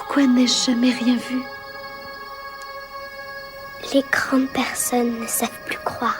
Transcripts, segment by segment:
Pourquoi n'ai-je jamais rien vu? Les grandes personnes ne savent plus croire.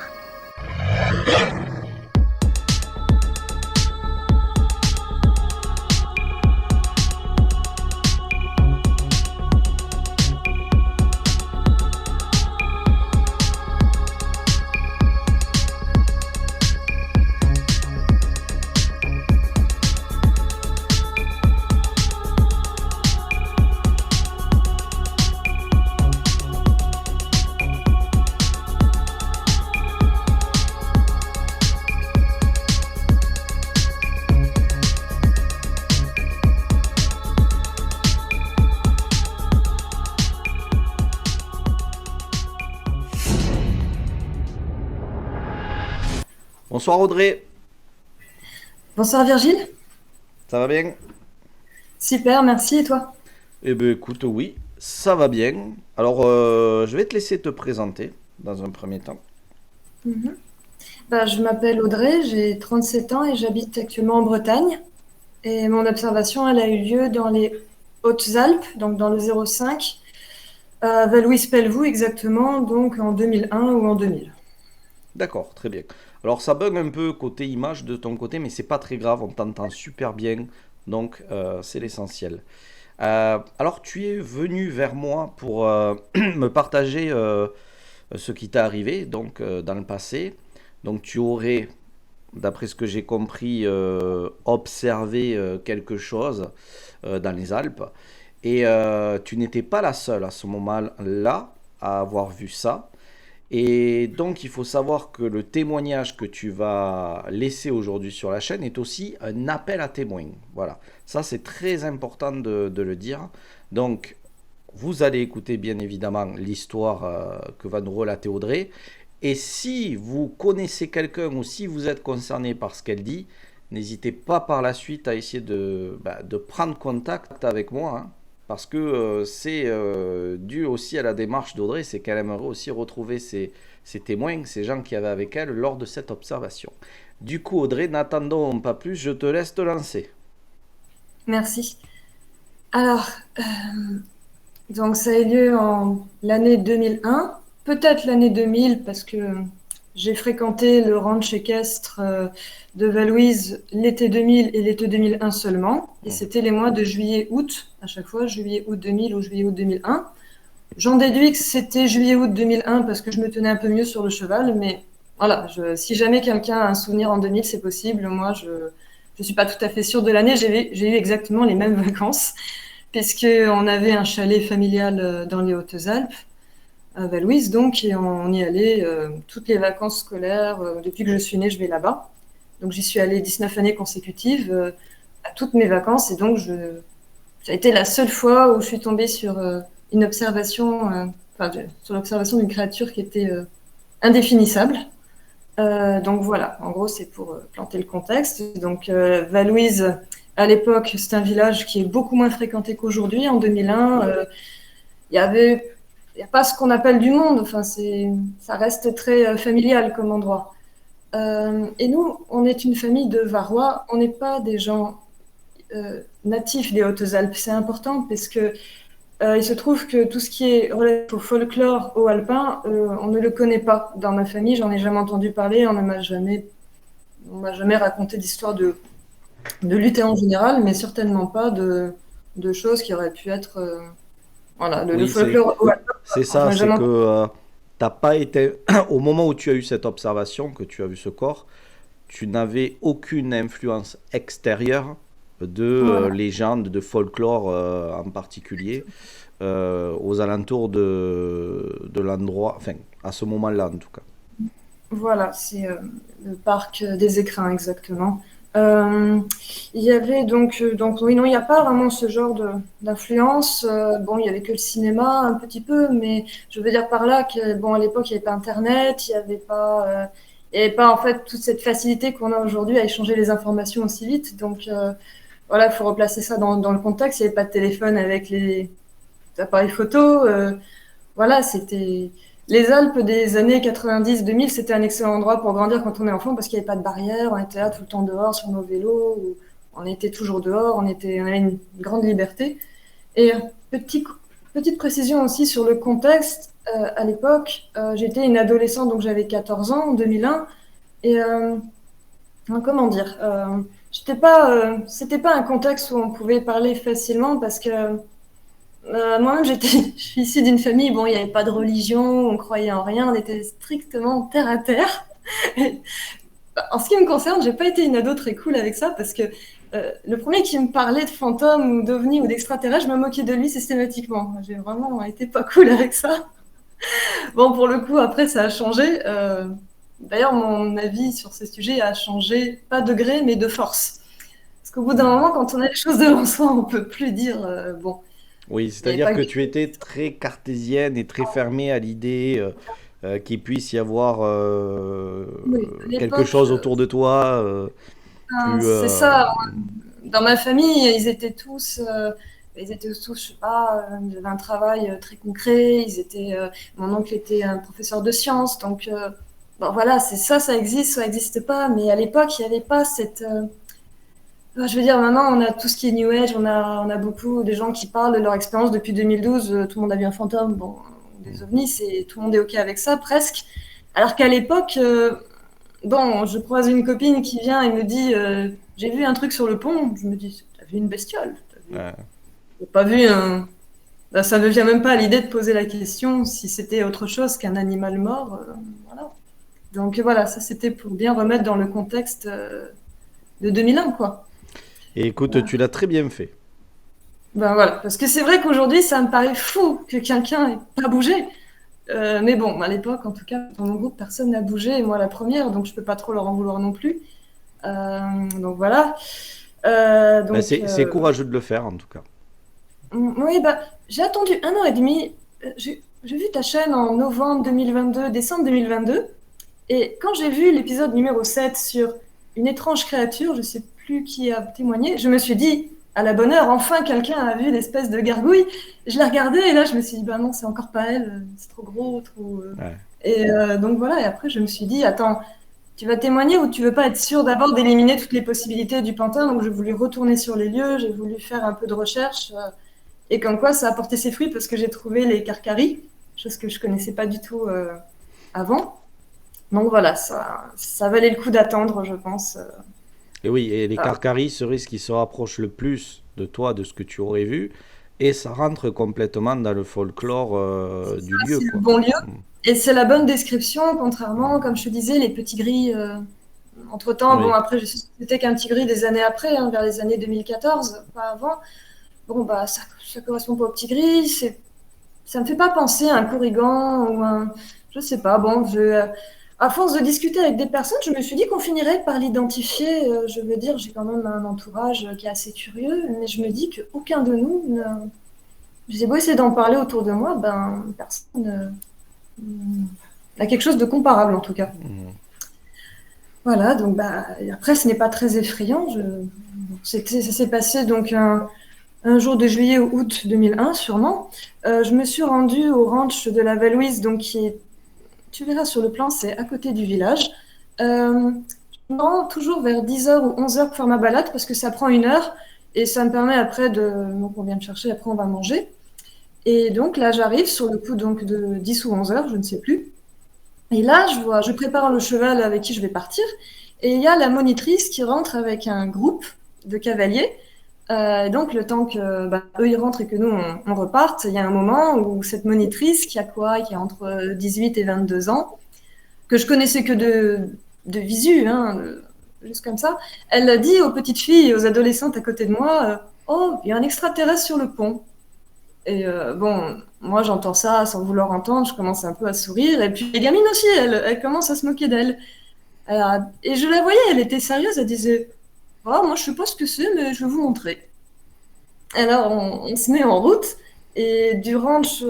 Bonsoir Audrey, Bonsoir Virgile. ça va bien? Super, merci. Et toi? Eh ben écoute, oui, ça va bien. Alors, je vais te laisser te présenter dans un premier temps. Mhm. Je m'appelle Audrey, j'ai 37 ans et j'habite actuellement en Bretagne. Et mon observation, elle a eu lieu dans les Hautes-Alpes, donc dans le 05, à Vallouise-Pelvoux exactement, donc en 2001 ou en 2000. D'accord, très bien. Alors, ça bug un peu côté image de ton côté, mais c'est pas très grave, on t'entend super bien, donc c'est l'essentiel. Alors, tu es venu vers moi pour me partager ce qui t'est arrivé, donc dans le passé. Donc, tu aurais, d'après ce que j'ai compris, observé quelque chose dans les Alpes. Et tu n'étais pas la seule à ce moment-là à avoir vu ça. Et donc, il faut savoir que le témoignage que tu vas laisser aujourd'hui sur la chaîne est aussi un appel à témoins. Voilà, ça c'est très important de le dire. Donc, vous allez écouter bien évidemment l'histoire que va nous relater Audrey. Et si vous connaissez quelqu'un ou si vous êtes concerné par ce qu'elle dit, n'hésitez pas par la suite à essayer de prendre contact avec moi, hein, parce que c'est dû aussi à la démarche d'Audrey, c'est qu'elle aimerait aussi retrouver ses témoins, ces gens qui avaient avec elle lors de cette observation. Du coup, Audrey, n'attendons pas plus, je te laisse te lancer. Merci. Alors, euh, donc ça a eu lieu en l'année 2001, peut-être l'année 2000 parce que j'ai fréquenté le ranch équestre de Vallouise l'été 2000 et l'été 2001 seulement. Et Mhm. c'était les mois de juillet-août, à chaque fois, juillet-août 2000 ou juillet-août 2001. J'en déduis que c'était juillet-août 2001 parce que je me tenais un peu mieux sur le cheval, mais voilà, si jamais quelqu'un a un souvenir en 2000, c'est possible. Moi, je ne suis pas tout à fait sûre de l'année. J'ai eu exactement les mêmes vacances, puisqu'on avait un chalet familial dans les Hautes-Alpes, à Vallouise, donc, et on y allait toutes les vacances scolaires. Depuis que je suis née, je vais là-bas. Donc, j'y suis allée 19 années consécutives, à toutes mes vacances, et donc, ça a été la seule fois où je suis tombée sur une observation, sur l'observation d'une créature qui était indéfinissable. Donc voilà, en gros, c'est pour planter le contexte. Donc Vallouise, à l'époque, c'est un village qui est beaucoup moins fréquenté qu'aujourd'hui. En 2001, il y a pas ce qu'on appelle du monde. Enfin, ça reste très familial comme endroit. Et nous, on est une famille de Varois. On n'est pas des gens natifs des Hautes-Alpes. C'est important parce que il se trouve que tout ce qui est relatif au folklore haut alpin, on ne le connaît pas. Dans ma famille, j'en ai jamais entendu parler, on m'a jamais raconté d'histoire de lutte en général, mais certainement pas de choses qui auraient pu être, voilà, le Oui, c'est folklore haut alpin. c'est J'en ça, ai c'est jamais que entendu. t'as pas été, au moment où tu as eu cette observation, que tu as vu ce corps, tu n'avais aucune influence extérieure de Voilà. légendes, de folklore en particulier, aux alentours de l'endroit, enfin, à ce moment-là en tout cas. Voilà, c'est le parc des Écrins exactement. Euh, il y avait donc oui, non, il n'y a pas vraiment ce genre d'influence. Bon, il y avait que le cinéma un petit peu, mais je veux dire par là que bon, à l'époque, il n'y avait pas Internet, il y avait pas en fait toute cette facilité qu'on a aujourd'hui à échanger les informations aussi vite. Donc voilà, il faut replacer ça dans le contexte. Il n'y avait pas de téléphone avec les appareils photo. Voilà, c'était les Alpes des années 90-2000, c'était un excellent endroit pour grandir quand on est enfant parce qu'il n'y avait pas de barrière, on était là tout le temps dehors sur nos vélos, on était toujours dehors, on avait une grande liberté. Et petite précision aussi sur le contexte. À l'époque, j'étais une adolescente, donc j'avais 14 ans en 2001. Et comment dire, c'était pas un contexte où on pouvait parler facilement parce que moi-même, je suis issue d'une famille, bon, il n'y avait pas de religion, on croyait en rien, on était strictement terre à terre. Et, en ce qui me concerne, j'ai pas été une ado très cool avec ça parce que le premier qui me parlait de fantômes ou d'ovnis ou d'extraterrestres, je me moquais de lui systématiquement. J'ai vraiment été pas cool avec ça. Bon, pour le coup, après, ça a changé. D'ailleurs, mon avis sur ces sujets a changé, pas de gré, mais de force. Parce qu'au bout d'un moment, quand on a les choses devant soi, on peut plus dire, bon, Oui, il n'y avait c'est-à-dire pas que que... tu étais très cartésienne et très fermée à l'idée qu'il puisse y avoir Oui, à quelque l'époque, chose autour de toi, plus... c'est ça. Dans ma famille, ils étaient tous, je sais pas, ils avaient un travail très concret. Mon oncle était un professeur de sciences, donc bon, voilà, c'est ça, ça existe, ça n'existe pas. Mais à l'époque, il n'y avait pas cette. Je veux dire, maintenant, on a tout ce qui est New Age, on a beaucoup de gens qui parlent de leur expérience depuis 2012. Tout le monde a vu un fantôme, bon, des ovnis, tout le monde est ok avec ça, presque. Alors qu'à l'époque, bon, je croise une copine qui vient et me dit j'ai vu un truc sur le pont. Je me dis t'as vu une bestiole? euh, T'as pas vu un. Bah, ça ne me vient même pas à l'idée de poser la question si c'était autre chose qu'un animal mort. Voilà. Donc voilà, ça c'était pour bien remettre dans le contexte de 2001, quoi. Et écoute, tu l'as très bien fait. Ben voilà, parce que c'est vrai qu'aujourd'hui, ça me paraît fou que quelqu'un n'ait pas bougé. Mais bon, à l'époque, en tout cas, dans mon groupe, personne n'a bougé, et moi la première, donc je peux pas trop leur en vouloir non plus. Donc voilà. Ben, Donc, c'est courageux de le faire, en tout cas. oui, bah, j'ai attendu 1 an et demi. J'ai vu ta chaîne en novembre 2022, décembre 2022. Et quand j'ai vu l'épisode numéro 7 sur une étrange créature, je sais plus qui a témoigné, je me suis dit, à la bonne heure, enfin quelqu'un a vu l'espèce de gargouille. Je l'ai regardée et là, je me suis dit, bah non, c'est encore pas elle, c'est trop gros, trop. Ouais. Et donc voilà, et après, je me suis dit, attends, tu vas témoigner ou tu veux pas être sûr d'abord d'éliminer toutes les possibilités du pantin? Donc j'ai voulu retourner sur les lieux, j'ai voulu faire un peu de recherche. Et comme quoi, ça a porté ses fruits parce que j'ai trouvé les carcaries, chose que je connaissais pas du tout avant. Donc voilà, ça valait le coup d'attendre, je pense. Et oui, et les Voilà. Carcaris seraient ce qui se rapproche le plus de toi, de ce que tu aurais vu, et ça rentre complètement dans le folklore du lieu, C'est le quoi. bon lieu Mm. et c'est la bonne description, contrairement, comme je te disais, les petits gris. Entre-temps, bon, Oui. après, je sais que c'était qu'un petit gris des années après, hein, vers les années 2014, pas avant. Bon, bah, ça correspond pas au petit gris. Ça me fait pas penser à un Corrigan ou un. Je sais pas. Bon, à force de discuter avec des personnes, je me suis dit qu'on finirait par l'identifier. Je veux dire, j'ai quand même un entourage qui est assez curieux, mais je me dis qu'aucun de nous. J'ai beau essayer d'en parler autour de moi, ben, personne n'a quelque chose de comparable en tout cas. Mm. Voilà, donc bah, et après, ce n'est pas très effrayant. Ça s'est passé donc un jour de juillet ou août 2001, sûrement. Je me suis rendue au ranch de la Valouise, donc tu verras sur le plan, c'est à côté du village. Je me rends toujours vers 10h ou 11h pour faire ma balade parce que ça prend 1 heure et ça me permet après de. Donc on vient me chercher, après on va manger. Et donc là, j'arrive sur le coup donc de 10 ou 11h, je ne sais plus. Et là, je prépare le cheval avec qui je vais partir. Et il y a la monitrice qui rentre avec un groupe de cavaliers. Et donc, le temps que eux ils rentrent et que nous on reparte, il y a un moment où cette monitrice qui a quoi, qui a entre 18 et 22 ans, que je connaissais que de visu, hein, juste comme ça, elle dit aux petites filles et aux adolescentes à côté de moi, oh, il y a un extraterrestre sur le pont. Et bon, moi j'entends ça sans vouloir entendre, je commence un peu à sourire. Et puis les gamines aussi, elles commencent à se moquer d'elle. Et je la voyais, elle était sérieuse, elle disait, oh, moi je sais pas ce que c'est, mais je vais vous montrer. Alors on se met en route. Et du ranch,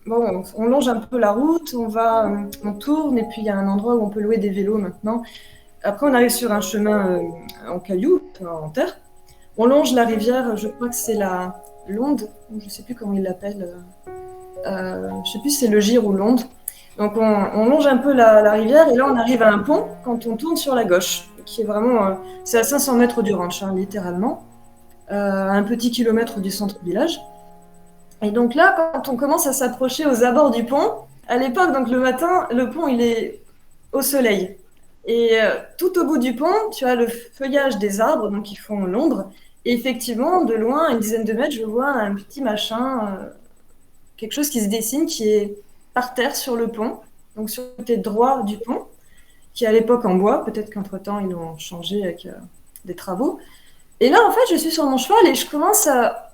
bon, on longe un peu la route, on tourne, et puis il y a un endroit où on peut louer des vélos maintenant. Après, on arrive sur un chemin en cailloux, en terre. On longe la rivière, je crois que c'est la Londe, je sais plus comment ils l'appellent. Je sais plus si c'est le Gire ou l'Onde. Donc on longe un peu la rivière et là on arrive à un pont quand on tourne sur la gauche, qui est vraiment, c'est à 500 mètres du ranch, hein, littéralement, à un petit kilomètre du centre-village. Et donc là, quand on commence à s'approcher aux abords du pont, à l'époque, donc le matin, le pont, il est au soleil. Et tout au bout du pont, tu as le feuillage des arbres, donc qui font l'ombre. Et effectivement, de loin, à une dizaine de mètres, je vois un petit machin, quelque chose qui se dessine, qui est par terre sur le pont, donc sur le côté droit du pont, qui est à l'époque en bois. Peut-être qu'entre-temps, ils l'ont changé avec des travaux. Et là, en fait, je suis sur mon cheval et je commence à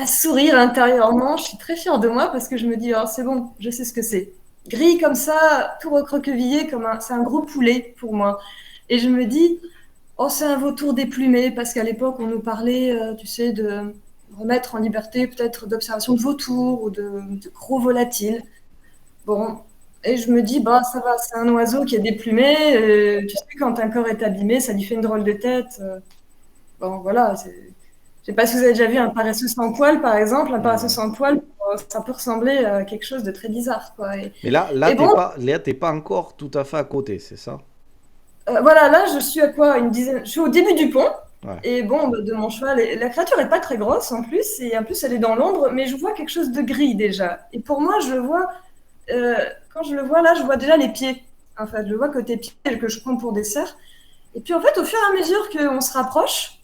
sourire intérieurement. Je suis très fière de moi parce que je me dis, oh, c'est bon, je sais ce que c'est. Gris comme ça, tout recroquevillé, c'est un gros poulet pour moi. Et je me dis, oh, c'est un vautour déplumé parce qu'à l'époque, on nous parlait, tu sais, de remettre en liberté peut-être d'observation de vautours ou de gros volatiles. Bon, et je me dis, bah, ça va, c'est un oiseau qui est déplumé. Tu sais, quand un corps est abîmé, ça lui fait une drôle de tête. Bon, voilà. Je sais pas si vous avez déjà vu un paresseux sans poil, par exemple. Un paresseux Hmm. sans poil, ça peut ressembler à quelque chose de très bizarre, quoi. Mais là, Et bon, t'es pas encore tout à fait à côté, c'est ça? voilà, là, je suis à quoi? Une dizaine. Je suis au début du pont. Ouais. Et bon, bah, de mon cheval, la créature est pas très grosse en plus, et en plus elle est dans l'ombre, mais je vois quelque chose de gris déjà. Et pour moi, je vois, euh, quand je le vois là, je vois déjà les pieds. En fait, je vois côté pied que je prends pour dessert. Et puis en fait, au fur et à mesure qu'on se rapproche,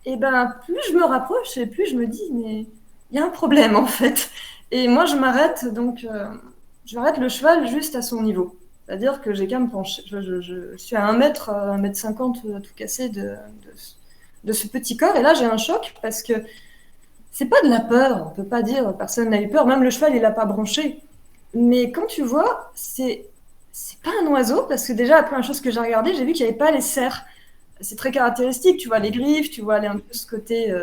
et ben plus je me rapproche et plus je me dis, mais il y a un problème en fait. Et moi, je m'arrête, donc je m'arrête le cheval juste à son niveau. C'est-à-dire que j'ai qu'à me pencher. Je suis à 1 mètre tout cassé de ce petit corps. Et là, j'ai un choc parce que c'est pas de la peur. On peut pas dire personne n'a eu peur. Même le cheval, il a pas bronché. Mais quand tu vois, c'est pas un oiseau parce que déjà, la première chose que j'ai regardé, j'ai vu qu'il n'y avait pas les cerfs. C'est très caractéristique. Tu vois les griffes, tu vois un peu ce côté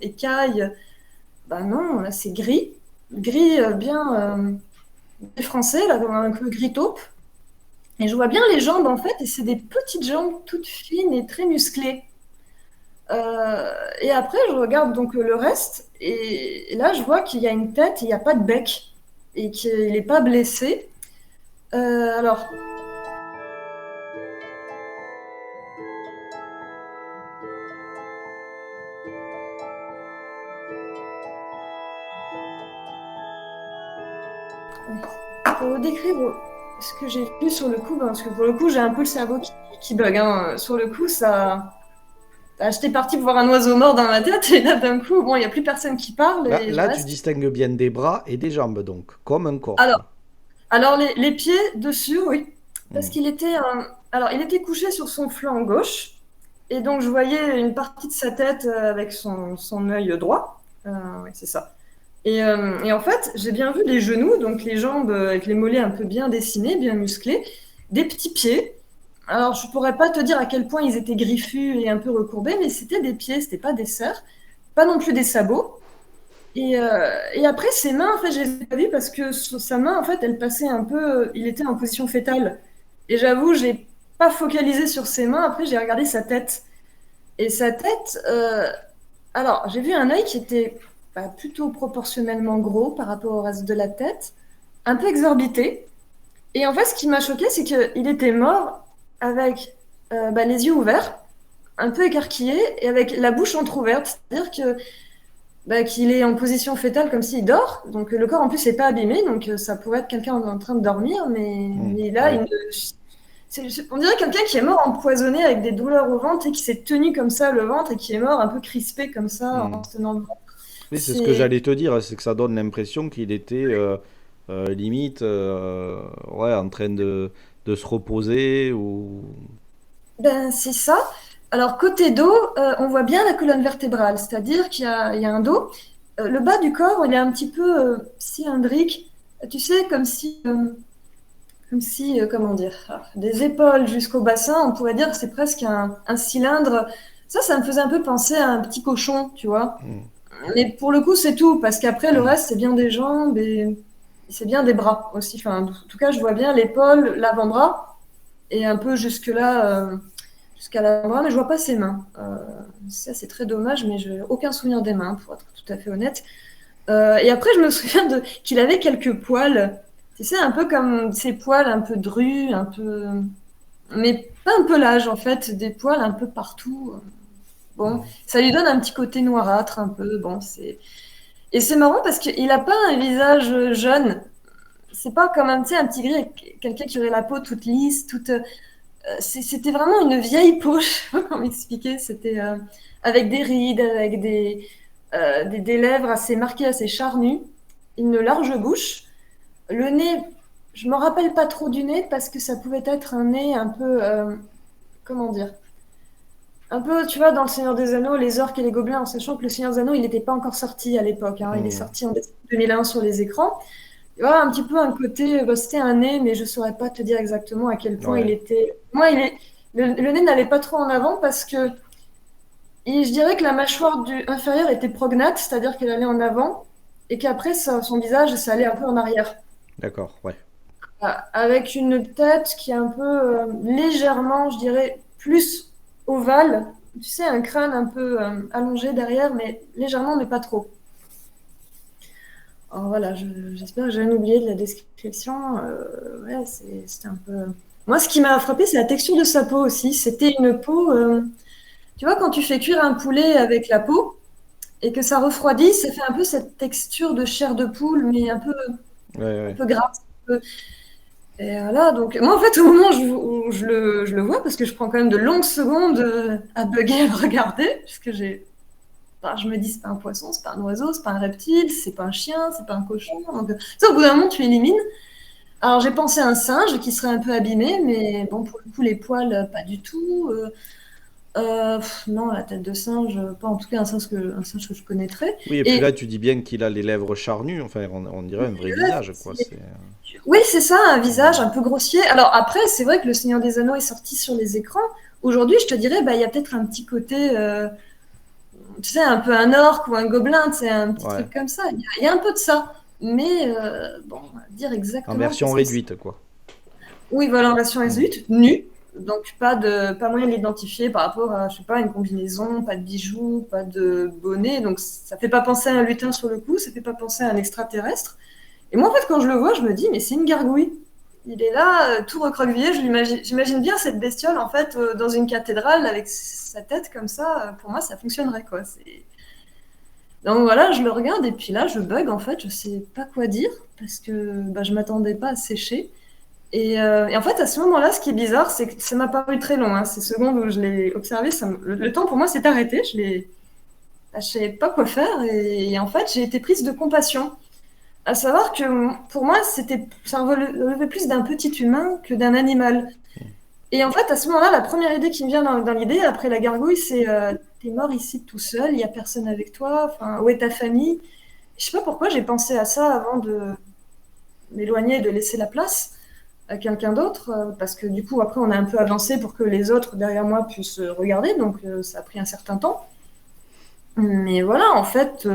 écaille. Ben non, là, c'est gris. Gris bien français, là, comme un peu gris taupe. Et je vois bien les jambes en fait, et c'est des petites jambes toutes fines et très musclées. Et après, je regarde donc le reste, et là, je vois qu'il y a une tête, et il n'y a pas de bec, et qu'il n'est pas blessé. Alors, pour vous décrire ce que j'ai vu sur le coup, parce que pour le coup, j'ai un peu le cerveau qui bug. Hein. Sur le coup, ça. J'étais partie pour voir un oiseau mort dans ma tête, et là, d'un coup, bon, il n'y a plus personne qui parle, et je Là, tu reste. distingues bien des bras et des jambes, donc, comme un corps, Alors, quoi. alors les pieds dessus, oui. Parce Hmm. qu'il était, alors, il était couché sur son flanc gauche. Et donc, je voyais une partie de sa tête avec son œil droit. Oui, c'est ça. Et en fait, j'ai bien vu les genoux, donc les jambes avec les mollets un peu bien dessinés, bien musclés, des petits pieds. Alors, je pourrais pas te dire à quel point ils étaient griffus et un peu recourbés, mais c'était des pieds, c'était pas des serres, pas non plus des sabots. Et après, ses mains, en fait, je les ai pas vues parce que sur sa main, en fait, elle passait un peu. Il était en position fétale. Et j'avoue, j'ai pas focalisé sur ses mains. Après, j'ai regardé sa tête. Et sa tête, alors, j'ai vu un œil qui était plutôt proportionnellement gros par rapport au reste de la tête, un peu exorbité. Et en fait, ce qui m'a choqué, c'est qu'il était mort avec les yeux ouverts, un peu écarquillés, et avec la bouche entrouverte. C'est-à-dire que qu'il est en position fétale comme s'il dort. Donc le corps en plus n'est pas abîmé, donc ça pourrait être quelqu'un en train de dormir, Hmm. mais là, Ouais. on dirait quelqu'un qui est mort empoisonné avec des douleurs au ventre et qui s'est tenu comme ça le ventre et qui est mort un peu crispé comme ça Hmm. en se tenant le ventre. Oui, c'est ce que C'est j'allais te dire, c'est que ça donne l'impression qu'il était limite ouais, en train de se reposer ou... c'est ça. Alors côté dos, on voit bien la colonne vertébrale, c'est-à-dire il y a un dos. Le bas du corps, il est un petit peu cylindrique. Tu sais, comme si, comment dire, des épaules jusqu'au bassin, on pourrait dire que c'est presque un cylindre. Ça me faisait un peu penser à un petit cochon, tu vois. Hmm. Mais pour le coup, c'est tout, parce qu'après, le reste, c'est bien des jambes et c'est bien des bras aussi. Enfin, en tout cas, je vois bien l'épaule, l'avant-bras et un peu jusque-là, jusqu'à l'avant-bras, mais je vois pas ses mains. Ça, c'est très dommage, mais je n'ai aucun souvenir des mains, pour être tout à fait honnête. Et après, je me souviens qu'il avait quelques poils. Tu sais, un peu comme ces poils un peu drus, un peu. Mais pas un peu l'âge, en fait, des poils un peu partout. Bon, ça lui donne un petit côté noirâtre, un peu. Bon, c'est. Et c'est marrant parce qu'il n'a pas un visage jeune. C'est pas comme tu sais, un petit gris, quelqu'un qui aurait la peau toute lisse, toute. C'était vraiment une vieille peau, je sais pas comment expliquer. C'était avec des rides, avec des lèvres assez marquées, assez charnues, une large bouche. Le nez, je me rappelle pas trop du nez parce que ça pouvait être un nez un peu, comment dire, un peu, tu vois, dans Le Seigneur des Anneaux, les orques et les gobelins, en sachant que Le Seigneur des Anneaux, il n'était pas encore sorti à l'époque, hein. Il est Hmm. sorti en 2001 sur les écrans. Tu vois, un petit peu un côté, bah, c'était un nez, mais je saurais pas te dire exactement à quel point il Ouais, était. Moi, le nez n'allait pas trop en avant parce que je dirais que la mâchoire inférieure était prognate, c'est-à-dire qu'elle allait en avant, et qu'après, son visage, ça allait un peu en arrière. d'accord, ouais. Avec une tête qui est un peu légèrement, je dirais, plus ovale. Tu sais, un crâne un peu allongé derrière, mais légèrement, mais pas trop. Alors voilà, j'espère que j'ai rien oublié de la description. Ouais, c'était un peu. Moi, ce qui m'a frappé, c'est la texture de sa peau aussi. C'était une peau. Tu vois, quand tu fais cuire un poulet avec la peau et que ça refroidit, ça fait un peu cette texture de chair de poule, mais Ouais, un ouais. peu grasse. Et voilà, donc moi en fait au moment où je le vois, parce que je prends quand même de longues secondes à bugger, à le regarder, puisque enfin, je me dis c'est pas un poisson, c'est pas un oiseau, c'est pas un reptile, c'est pas un chien, c'est pas un cochon. Donc, ça, au bout d'un moment tu élimines. Alors j'ai pensé à un singe qui serait un peu abîmé, mais bon pour le coup les poils pas du tout. Non, la tête de singe, pas en tout cas un singe que je connaîtrais. Oui, et puis Et là, tu dis bien qu'il a les lèvres charnues, enfin, on dirait un vrai là, visage, quoi. C'est... oui, c'est ça, un visage Hmm. un peu grossier. Alors après, c'est vrai que Le Seigneur des Anneaux est sorti sur les écrans. Aujourd'hui, je te dirais, bah, il y a peut-être un petit côté, tu sais, un peu un orque ou un gobelin, tu sais, un petit Ouais, truc comme ça. Il y a un peu de ça. Mais bon, dire en exactement version qu'est-ce que c'est. réduite, quoi. Oui, voilà, en version Hmm. S8, nu. Donc pas moyen de l'identifier par rapport à, je sais pas, une combinaison, pas de bijoux, pas de bonnet. Donc ça fait pas penser à un lutin sur le coup, ça fait pas penser à un extraterrestre. Et moi, en fait, quand je le vois, je me dis, mais c'est une gargouille. Il est là, tout recroquevillé. J'imagine bien cette bestiole, en fait, dans une cathédrale avec sa tête comme ça. Pour moi, ça fonctionnerait, quoi. Donc voilà, je le regarde et puis là, je bug, en fait. Je sais pas quoi dire parce que bah, je m'attendais pas à sécher. Et en fait, à ce moment-là, ce qui est bizarre, c'est que ça m'a paru très long, hein. Ces secondes où je l'ai observé, le temps pour moi s'est arrêté. Je savais pas quoi faire et en fait, j'ai été prise de compassion. À savoir que pour moi, ça relevait plus d'un petit humain que d'un animal. Et en fait, à ce moment-là, la première idée qui me vient dans l'idée, après la gargouille, c'est t'es mort ici tout seul, il n'y a personne avec toi, enfin, où est ta famille? Je sais pas pourquoi j'ai pensé à ça avant de m'éloigner et de laisser la place à quelqu'un d'autre, parce que du coup, après, on a un peu avancé pour que les autres derrière moi puissent regarder, donc ça a pris un certain temps. Mais voilà, en fait,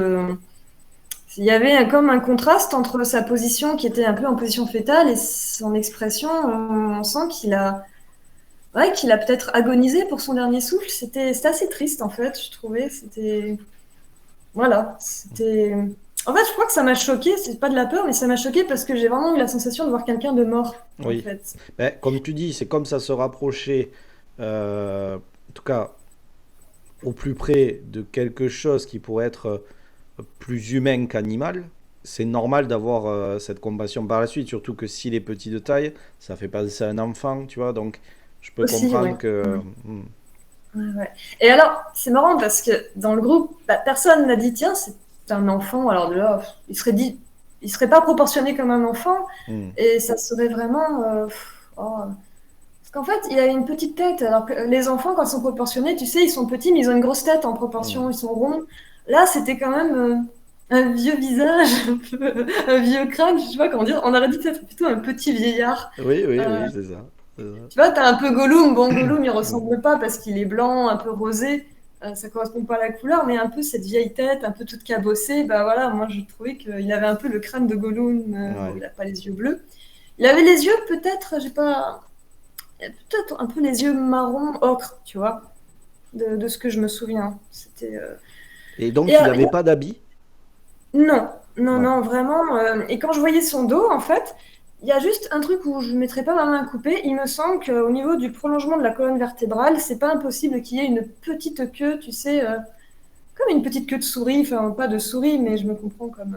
il y avait comme un contraste entre sa position qui était un peu en position fétale et son expression. On sent qu'il a peut-être agonisé pour son dernier souffle. C'était assez triste en fait, je trouvais. Voilà, c'était. En fait, je crois que ça m'a choqué. C'est pas de la peur, mais ça m'a choqué parce que j'ai vraiment eu la sensation de voir quelqu'un de mort en Oui. fait. Ben, comme tu dis, c'est comme ça se rapprochait, en tout cas, au plus près de quelque chose qui pourrait être plus humain qu'animal. C'est normal d'avoir cette compassion par la suite, surtout que s'il est petit de taille, ça fait passer à un enfant, tu vois. Donc, je peux Aussi, comprendre ouais. que. Mm. Ouais, ouais. Et alors, c'est marrant parce que dans le groupe, bah, personne n'a dit tiens, c'est un enfant. Alors de là, il serait pas proportionné comme un enfant Hmm. et ça serait vraiment. Oh. Parce qu'en fait, il a une petite tête. Alors que les enfants, quand ils sont proportionnés, tu sais, ils sont petits, mais ils ont une grosse tête en Hmm. proportion. Ils sont ronds. Là, c'était quand même un vieux visage, un vieux crâne. Je sais pas comment dire. On aurait dit peut-être plutôt un petit vieillard. Oui, oui, Euh, oui, c'est ça. C'est ça. tu vois, t'as un peu Gollum. Bon, Gollum, il Hmm. ressemble pas parce qu'il est blanc, un peu rosé. Ça correspond pas à la couleur, mais un peu cette vieille tête, un peu toute cabossée. Bah voilà, moi, je trouvais qu'il avait un peu le crâne de Gollum. Bon, Ouais. il a pas les yeux bleus. Il avait les yeux, peut-être, j'ai pas. Peut-être un peu les yeux marron ocre, tu vois, de ce que je me souviens. C'était. Et Et donc, il n'avait pas d'habit? non, non, Non. non, vraiment. Et quand je voyais son dos, en fait, il y a juste un truc où je ne mettrais pas ma main coupée. Il me semble qu'au niveau du prolongement de la colonne vertébrale, c'est pas impossible qu'il y ait une petite queue, tu sais, comme une petite queue de souris, enfin pas de souris, mais je me comprends comme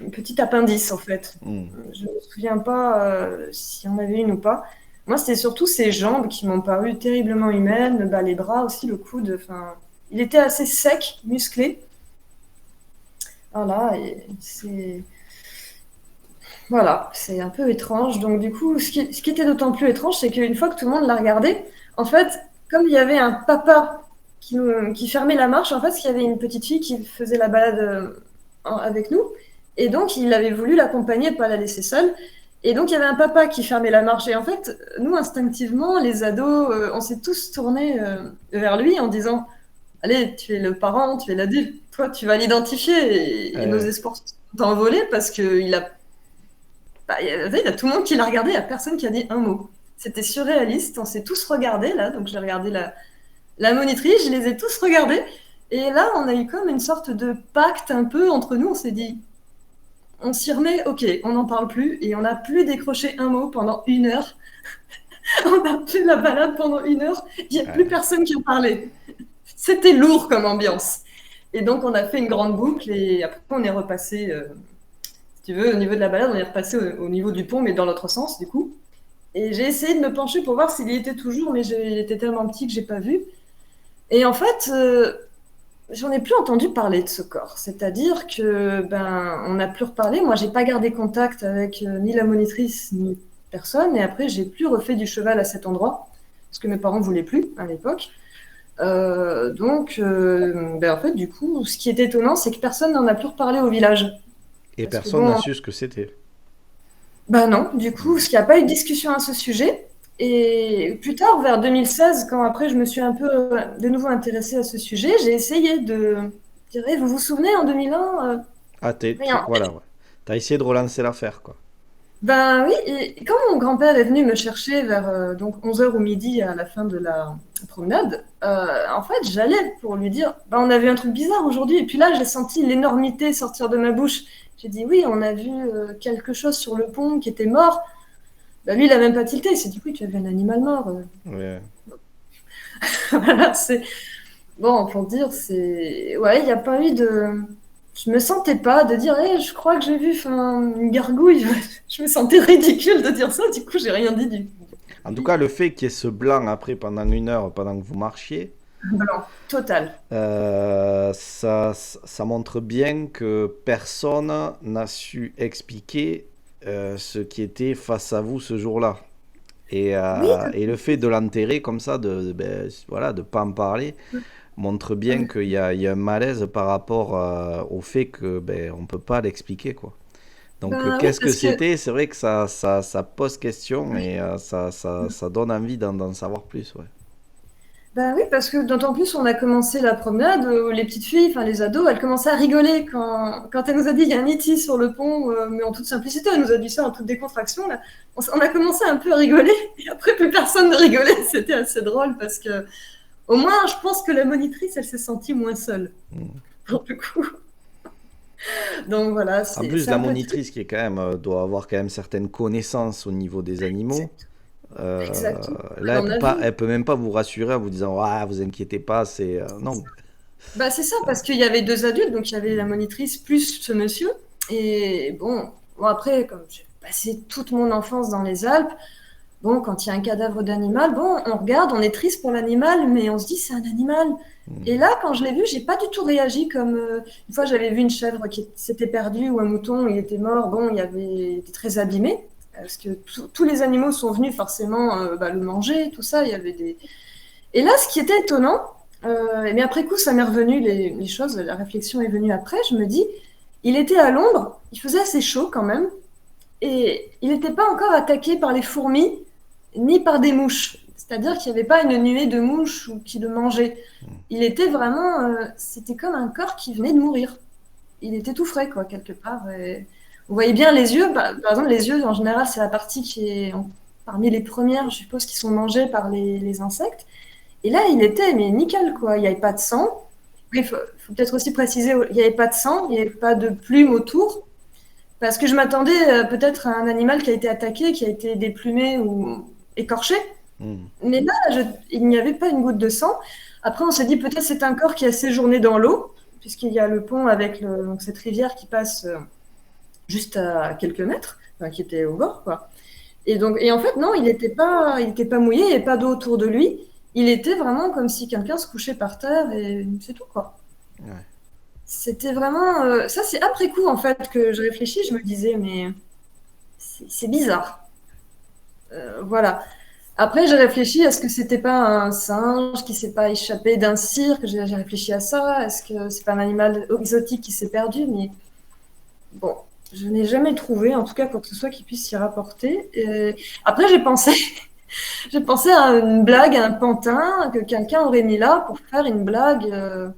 un petit appendice en fait. Hmm. Je me souviens pas s'il y en avait une ou pas. Moi, c'était surtout ses jambes qui m'ont paru terriblement humaines, bah, les bras aussi, le coude. Enfin, il était assez sec, musclé. Voilà, et c'est un peu étrange. Donc du coup, ce qui était d'autant plus étrange, c'est qu'une fois que tout le monde l'a regardé, en fait, comme il y avait un papa qui fermait la marche, en fait, il y avait une petite fille qui faisait la balade avec nous, et donc il avait voulu l'accompagner, pas la laisser seule. Et donc il y avait un papa qui fermait la marche. Et en fait, nous, instinctivement, les ados, on s'est tous tournés vers lui en disant, allez, tu es le parent, tu es l'adulte, toi, tu vas l'identifier. Et nos Euh, espoirs se sont envolés parce qu'il a il y a tout le monde qui l'a regardé, il n'y a personne qui a dit un mot. C'était surréaliste, on s'est tous regardés là, donc j'ai regardé la monitrice, je les ai tous regardés. Et là, on a eu comme une sorte de pacte un peu entre nous, on s'est dit, on s'y remet, ok, on n'en parle plus, et on n'a plus décroché un mot pendant 1 heure. On a fait la balade pendant 1 heure, il n'y a plus euh, personne qui en parlait. C'était lourd comme ambiance. Et donc, on a fait une grande boucle, et après, on est repassé, si tu veux, au niveau de la balade, on est repassé au niveau du pont, mais dans l'autre sens, du coup. Et j'ai essayé de me pencher pour voir s'il y était toujours, mais il était tellement petit que j'ai pas vu. Et en fait, j'en ai plus entendu parler de ce corps. C'est-à-dire que on n'a plus reparlé. Moi, j'ai pas gardé contact avec ni la monitrice ni personne. Et après, j'ai plus refait du cheval à cet endroit parce que mes parents voulaient plus à l'époque. En fait, du coup, ce qui est étonnant, c'est que personne n'en a plus reparlé au village. et Parce que personne n'a bon, su ce que c'était. bah non, du coup, Hmm. parce qu'il n'y a pas eu de discussion à ce sujet. Et plus tard, vers 2016, quand après je me suis un peu de nouveau intéressée à ce sujet, j'ai essayé de dire, Eh, vous vous souvenez, en 2001, Ah, rien. voilà, ouais. T'as essayé de relancer l'affaire, quoi. Ben oui, et quand mon grand-père est venu me chercher vers donc 11 heures ou midi à la fin de la promenade, en fait, j'allais pour lui dire, on a vu un truc bizarre aujourd'hui. Et puis là, j'ai senti l'énormité sortir de ma bouche. J'ai dit, oui, on a vu quelque chose sur le pont qui était mort. Bah, lui, il a même pas tilté. Il s'est dit, oui, tu as vu un animal mort. Ouais. Voilà, c'est bon pour dire, c'est ouais, il n'y a pas eu de. Je me sentais pas de dire, je crois que j'ai vu une gargouille. Je me sentais ridicule de dire ça. Du coup, j'ai rien dit du En tout cas, le fait qu'il y ait ce blanc après pendant 1 heure, pendant que vous marchiez, blanc total. ça montre bien que personne n'a su expliquer ce qui était face à vous ce jour-là. Oui, Et le fait de l'enterrer comme ça, ben, voilà, de pas en parler, montre bien il y a un malaise par rapport au fait que ben, on peut pas l'expliquer, quoi. Donc, oui, qu'est-ce que parce que c'était? C'est vrai que ça pose question et ça donne envie d'en savoir plus, ouais. oui, parce que d'autant plus on a commencé la promenade, les petites filles, enfin les ados, elles commençaient à rigoler quand elle nous a dit il y a un E.T. sur le pont, mais en toute simplicité, elle nous a dit ça en toute décontraction là. On a commencé un peu à rigoler et après plus personne ne rigolait. C'était assez drôle parce que au moins je pense que la monitrice elle s'est sentie moins seule Mm. pour le coup. Donc voilà, En c'est plus, c'est la un peu triste. monitrice qui est quand même, doit avoir quand même certaines connaissances au niveau des animaux. Exact- Euh, Exactement. Là, Elle en a vu. elle peut même pas vous rassurer en vous disant, ah, vous inquiétez pas, non. C'est ça, parce qu'il y avait deux adultes, donc il y avait la monitrice plus ce monsieur. Et bon après, comme j'ai passé toute mon enfance dans les Alpes, bon, quand il y a un cadavre d'animal, bon, on regarde, on est triste pour l'animal, mais on se dit c'est un animal. Et Mm. là, quand je l'ai vu, j'ai pas du tout réagi comme une fois j'avais vu une chèvre qui s'était perdue ou un mouton, il était mort. Bon, il était très abîmé parce que tous les animaux sont venus forcément le manger, tout ça. Il y avait des. Et là, ce qui était étonnant, mais après coup, ça m'est revenu les choses. La réflexion est venue après. Je me dis, il était à l'ombre, il faisait assez chaud quand même, et il n'était pas encore attaqué par les fourmis ni par des mouches. C'est-à-dire qu'il n'y avait pas une nuée de mouches ou qui le mangeaient. Il était vraiment, c'était comme un corps qui venait de mourir. Il était tout frais, quoi, quelque part. Et vous voyez bien les yeux, par exemple, les yeux, en général, c'est la partie qui est parmi les premières, je suppose, qui sont mangées par les insectes. Et là, il était, mais nickel, quoi. Il n'y avait pas de sang. Il faut peut-être aussi préciser, il n'y avait pas de sang, il n'y avait pas de plumes autour. Parce que je m'attendais peut-être à un animal qui a été attaqué, qui a été déplumé ou écorché. Mm. Mais là, il n'y avait pas une goutte de sang. Après, on s'est dit peut-être c'est un corps qui a séjourné dans l'eau, puisqu'il y a le pont avec donc cette rivière qui passe juste à quelques mètres, enfin, qui était au bord, quoi. Et en fait, non, il était pas mouillé, il n'y avait pas d'eau autour de lui. Il était vraiment comme si quelqu'un se couchait par terre et c'est tout, quoi. Ouais. C'était vraiment. Ça, c'est après coup, en fait, que je réfléchis. Je me disais, mais c'est bizarre. Voilà. Après, j'ai réfléchi, est-ce que c'était pas un singe qui s'est pas échappé d'un cirque? J'ai réfléchi à ça. Est-ce que c'est pas un animal exotique qui s'est perdu? Mais bon, je n'ai jamais trouvé, en tout cas, quoi que ce soit qui puisse s'y rapporter. Et après, j'ai pensé à une blague, à un pantin que quelqu'un aurait mis là pour faire une blague.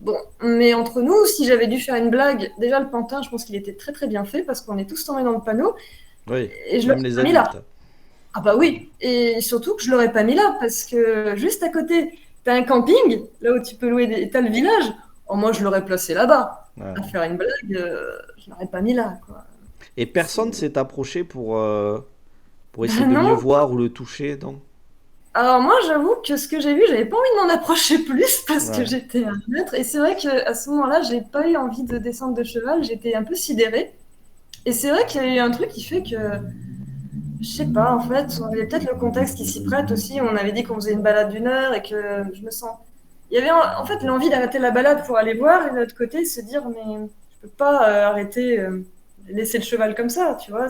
Bon, mais entre nous, si j'avais dû faire une blague, déjà le pantin, je pense qu'il était très très bien fait parce qu'on est tous tombés dans le panneau Oui, et je même l'aurais les pas mis là. adultes. Ah bah oui, et surtout que je l'aurais pas mis là parce que juste à côté, t'as un camping, là où tu peux louer t'as le village. Oh, moi, je l'aurais placé là-bas. Ouais. À faire une blague, je l'aurais pas mis là, quoi. Et personne C'est- s'est approché pour essayer Ben de mieux non. voir ou le toucher, donc. Alors moi, j'avoue que ce que j'ai vu, j'avais pas envie de m'en approcher plus parce que Ouais. j'étais à 1 mètre. Et c'est vrai qu'à ce moment-là, j'ai pas eu envie de descendre de cheval. J'étais un peu sidérée. Et c'est vrai qu'il y a eu un truc qui fait que, je sais pas, en fait, il y avait peut-être le contexte qui s'y prête aussi. On avait dit qu'on faisait une balade d'1 heure et que je me sens. Il y avait en fait l'envie d'arrêter la balade pour aller voir et de l'autre côté se dire, mais je peux pas arrêter, laisser le cheval comme ça, tu vois.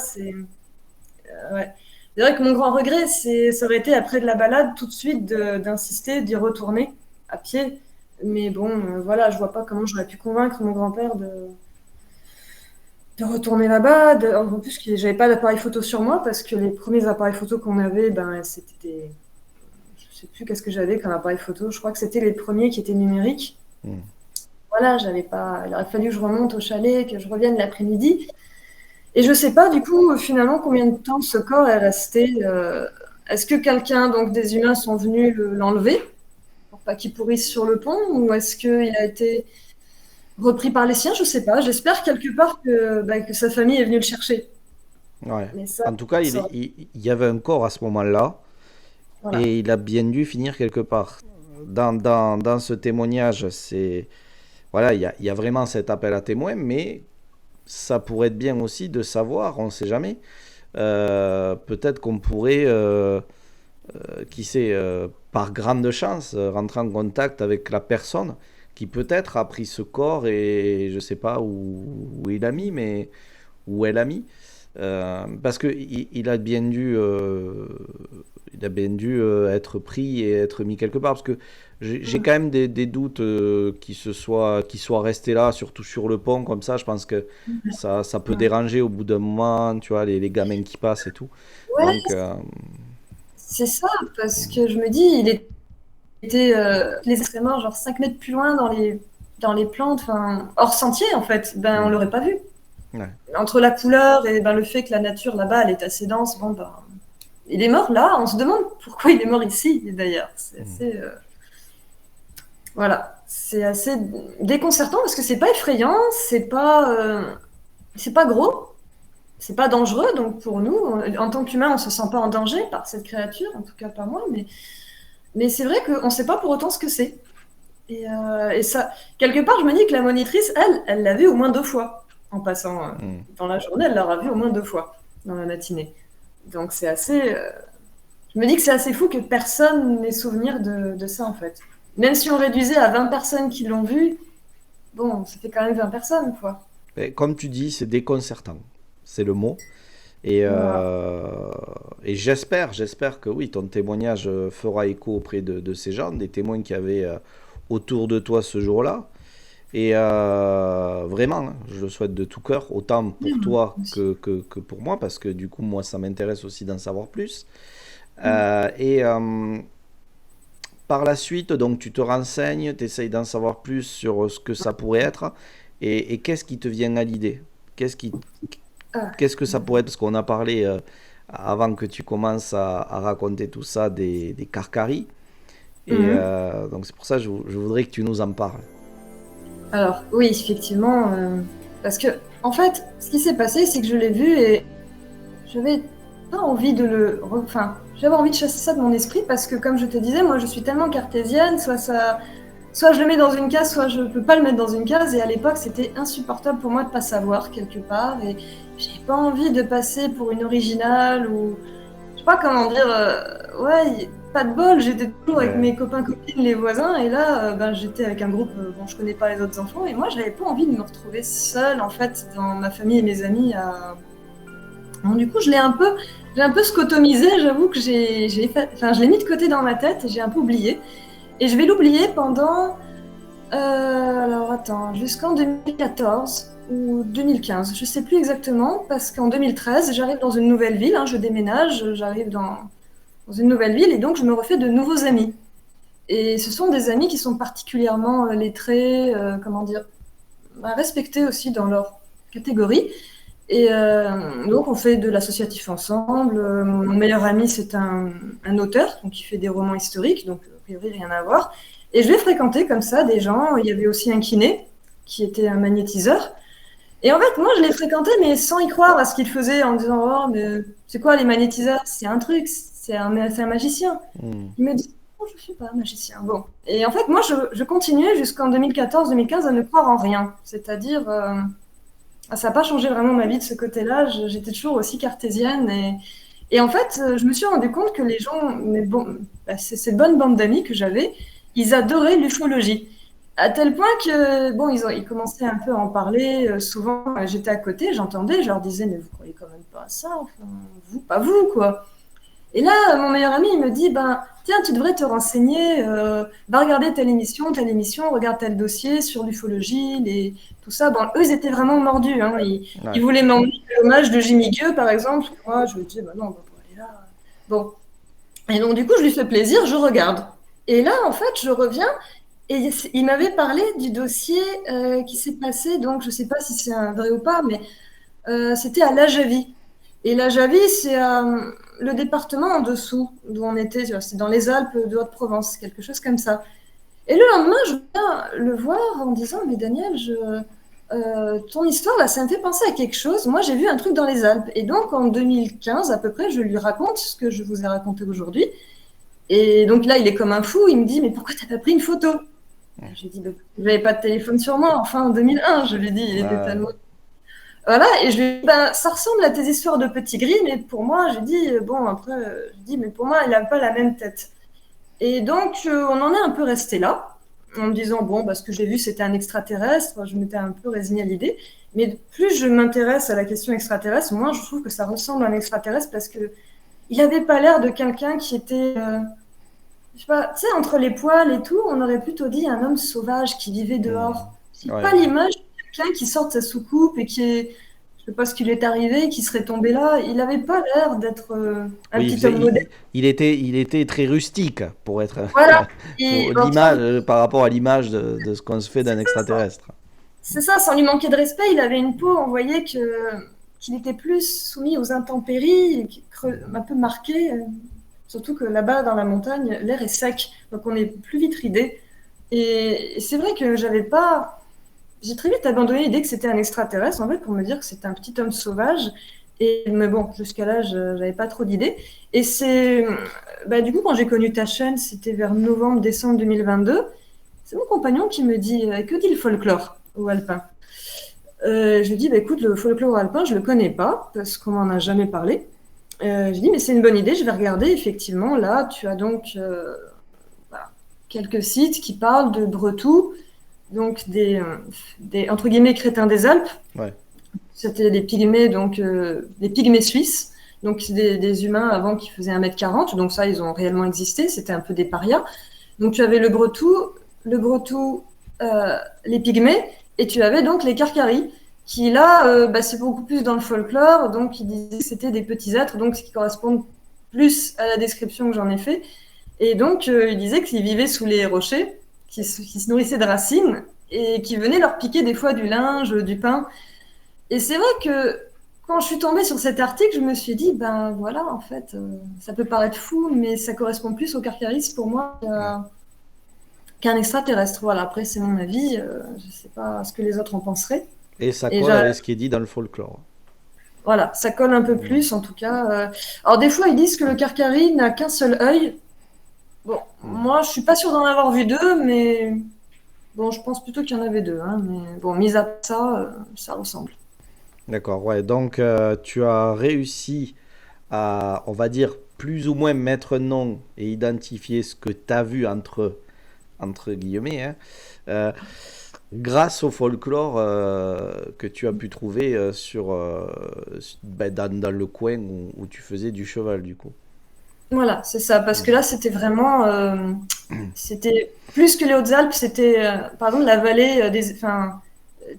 Ouais. C'est vrai que mon grand regret, ça aurait été après de la balade tout de suite d'insister, d'y retourner à pied. Mais bon, voilà, je vois pas comment j'aurais pu convaincre mon grand-père de retourner là-bas. En plus, j'avais pas d'appareil photo sur moi parce que les premiers appareils photo qu'on avait, ben, c'était je sais plus qu'est-ce que j'avais comme appareil photo. Je crois que c'était les premiers qui étaient numériques. Hmm. Voilà, j'avais pas. Il aurait fallu que je remonte au chalet, que je revienne l'après-midi. Et je sais pas du coup finalement combien de temps ce corps est resté. Est-ce que quelqu'un, donc des humains, sont venus l'enlever pour pas qu'il pourrisse sur le pont, ou est-ce qu'il a été repris par les siens? Je sais pas. J'espère quelque part que sa famille est venue le chercher. Ouais. Mais ça, En tout cas, ça il y avait un corps à ce moment-là voilà. et il a bien dû finir quelque part. Dans ce témoignage, voilà, il y a vraiment cet appel à témoins, mais ça pourrait être bien aussi de savoir, on ne sait jamais. Peut-être qu'on pourrait, qui sait, par grande chance, rentrer en contact avec la personne qui peut-être a pris ce corps et je ne sais pas où il a mis, mais où elle a mis. Parce que il a bien dû être pris et être mis quelque part. Parce que j'ai quand même des doutes qu'il soit resté là, surtout sur le pont, comme ça. Je pense que ça peut déranger au bout d'un moment, tu vois, les gamins qui passent et tout. Ouais, Donc, c'est ça, parce que je me dis, il était les extrêmement genre 5 mètres plus loin dans les plantes, enfin, hors sentier en fait, ben on hmm, l'aurait pas vu. ouais. Entre la couleur et ben, le fait que la nature là-bas elle est assez dense, bon ben, il est mort là, on se demande pourquoi il est mort ici d'ailleurs. C'est Hmm. assez, voilà, c'est assez déconcertant parce que c'est pas effrayant, c'est pas gros, c'est pas dangereux, donc pour nous, en tant qu'humains, on se sent pas en danger par cette créature, en tout cas pas moi, mais c'est vrai qu'on sait pas pour autant ce que c'est. Et ça, quelque part, je me dis que la monitrice, elle l'a vu au moins 2 fois en passant Hmm. dans la journée, elle l'aura vu au moins 2 fois dans la matinée. Donc c'est assez. Je me dis que c'est assez fou que personne n'ait souvenir de ça en fait. Même si on réduisait à 20 personnes qui l'ont vu, bon, ça fait quand même 20 personnes quoi. Et comme tu dis, c'est déconcertant. C'est le mot. Et, Voilà. et j'espère que oui, ton témoignage fera écho auprès de ces gens, des témoins qui avaient autour de toi ce jour-là. Et vraiment, hein, je le souhaite de tout cœur, autant pour toi que pour moi, parce que du coup, moi, ça m'intéresse aussi d'en savoir plus. Et par la suite, donc, tu te renseignes, tu essayes d'en savoir plus sur ce que ça pourrait être, et qu'est-ce qui te vient à l'idée? Qu'est-ce qui, Ah, qu'est-ce que ça pourrait être? Parce qu'on a parlé, avant que tu commences à raconter tout ça, des carcaries. Et mhm. donc, c'est pour ça que je voudrais que tu nous en parles. Alors oui, effectivement, parce que en fait, ce qui s'est passé, c'est que je l'ai vu et j'avais pas envie de enfin, j'avais envie de chasser ça de mon esprit parce que, comme je te disais, moi je suis tellement cartésienne, soit je le mets dans une case, soit je peux pas le mettre dans une case. Et à l'époque, c'était insupportable pour moi de pas savoir quelque part. Et j'avais pas envie de passer pour une originale ou je sais pas comment dire. Ouais, pas de bol. J'étais toujours avec Ouais. mes copains, copines, les voisins. Et là, ben, j'étais avec un groupe. Bon, je connais pas les autres enfants. Et moi, j'avais pas envie de me retrouver seule en fait dans ma famille et mes amis à donc, du coup, j'ai un peu scotomisé. J'avoue que enfin, je l'ai mis de côté dans ma tête et j'ai un peu oublié. Et je vais l'oublier pendant, alors attends, jusqu'en 2014 ou 2015, je sais plus exactement, parce qu'en 2013, j'arrive dans une nouvelle ville, hein, je déménage, j'arrive dans une nouvelle ville et donc je me refais de nouveaux amis. Et ce sont des amis qui sont particulièrement lettrés, comment dire, respectés aussi dans leur catégorie. Et donc, on fait de l'associatif ensemble. Mon meilleur ami, c'est un auteur, donc il fait des romans historiques, donc a priori rien à voir. Et je vais fréquenter comme ça des gens. Il y avait aussi un kiné, qui était un magnétiseur. Et en fait, moi, je l'ai fréquenté, mais sans y croire à ce qu'il faisait, en me disant, oh, mais c'est quoi les magnétiseurs? C'est un truc, c'est un magicien. Hmm. Il me dit, oh, je suis pas un magicien. Bon. Et en fait, moi, je continuais jusqu'en 2014-2015 à ne croire en rien. C'est-à-dire, ça n'a pas changé vraiment ma vie de ce côté-là. J'étais toujours aussi cartésienne. Et en fait, je me suis rendu compte que les gens, ces bonnes bandes d'amis que j'avais, ils adoraient l'ufologie. À tel point que, bon, ils commençaient un peu à en parler. Souvent, j'étais à côté, j'entendais, je leur disais, mais vous croyez quand même pas à ça, enfin, vous, pas vous, quoi. Et là, mon meilleur ami, il me dit, ben, tiens, tu devrais te renseigner, va regarder telle émission, regarde tel dossier sur l'ufologie, tout ça. Bon, eux, ils étaient vraiment mordus, hein. Ils Ouais. voulaient m'emmener à l'hommage de Jimmy Gueux, par exemple. Moi, je lui dis, ben non, on va pas aller là. Bon. Et donc, du coup, je lui fais plaisir, je regarde. Et là, en fait, je reviens, et il m'avait parlé du dossier qui s'est passé, donc je sais pas si c'est un vrai ou pas, mais c'était à La Javie. Et la Javie, c'est le département en dessous d'où on était. C'est dans les Alpes de Haute-Provence, quelque chose comme ça. Et le lendemain, je viens le voir en disant, mais Daniel, ton histoire, là, ça me fait penser à quelque chose. Moi, j'ai vu un truc dans les Alpes. Et donc, en 2015, à peu près, je lui raconte ce que je vous ai raconté aujourd'hui. Et donc là, il est comme un fou. Il me dit, mais pourquoi t'as pas pris une photo? J'ai dit, bah, je n'avais pas de téléphone sur moi. Enfin, en 2001, je lui ai dit, il était Ouais. tellement voilà, et je lui ai dit, ben, ça ressemble à tes histoires de petit gris, mais pour moi, j'ai dit, bon, après, je dis, mais pour moi, il n'a pas la même tête. Et donc, on en est un peu resté là, en me disant, bon, bah, ce que j'ai vu, c'était un extraterrestre, je m'étais un peu résignée à l'idée. Mais plus je m'intéresse à la question extraterrestre, moins je trouve que ça ressemble à un extraterrestre parce que il n'avait pas l'air de quelqu'un qui était, je sais pas, tu sais, entre les poils et tout, on aurait plutôt dit un homme sauvage qui vivait Hmm. dehors. C'est pas Ouais. l'image de quelqu'un qui sort de sa soucoupe et qui est, je sais pas ce qui lui est arrivé, qui serait tombé là. Il n'avait pas l'air d'être un Oui, petit homme moderne. il était très rustique pour être Voilà. pour Et bon, l'image par rapport à l'image de ce qu'on se fait d'un c'est ça, extraterrestre. sans lui manquer de respect, il avait une peau, on voyait qu'il était plus soumis aux intempéries, un peu marqué. Surtout que là-bas, dans la montagne, l'air est sec, donc on est plus vite ridé. Et c'est vrai que j'ai très vite abandonné l'idée que c'était un extraterrestre, en fait, pour me dire que c'était un petit homme sauvage. Mais bon, jusqu'à là, je n'avais pas trop d'idées. Et du coup, quand j'ai connu ta chaîne, c'était vers novembre-décembre 2022. C'est mon compagnon qui me dit, que dit le folklore au alpin? Je lui dis, bah, écoute, le folklore alpin, je le connais pas, parce qu'on m'en a jamais parlé. Je dis, mais c'est une bonne idée, je vais regarder. Effectivement, là, tu as donc voilà, quelques sites qui parlent de Bretous, donc des entre guillemets crétins des Alpes. Ouais. C'était des pygmées, donc des pygmées suisses. Donc c'est des humains avant qui faisaient 1,40 m. Donc ça, ils ont réellement existé. C'était un peu des parias. Donc tu avais le Bretou, les pygmées, et tu avais donc les Carcaris, qui là, c'est beaucoup plus dans le folklore. Donc ils disaient que c'était des petits êtres, donc ce qui correspond plus à la description que j'en ai fait. Et donc ils disaient qu'ils vivaient sous les rochers, qui se nourrissaient de racines et qui venaient leur piquer des fois du linge, du pain. Et c'est vrai que quand je suis tombée sur cet article, je me suis dit, ben voilà, en fait, ça peut paraître fou, mais ça correspond plus au Carcharis pour moi qu'un extraterrestre. Voilà, après, c'est mon avis, je ne sais pas ce que les autres en penseraient. Et ça Et colle avec ce qui est dit dans le folklore. Voilà, ça colle un peu plus, en tout cas. Alors, des fois, ils disent que le Karkari n'a qu'un seul œil. Bon, moi, je suis pas sûre d'en avoir vu deux, mais bon, je pense plutôt qu'il y en avait deux, hein. Mais bon, mis à part ça, ça ressemble. D'accord, ouais. Donc, tu as réussi à, on va dire, plus ou moins mettre un nom et identifier ce que tu as vu entre guillemets, hein, euh, grâce au folklore que tu as pu trouver dans le coin où tu faisais du cheval, du coup. Voilà, c'est ça. Parce que là, c'était vraiment, c'était plus que les Hautes-Alpes, c'était, par exemple, la vallée enfin,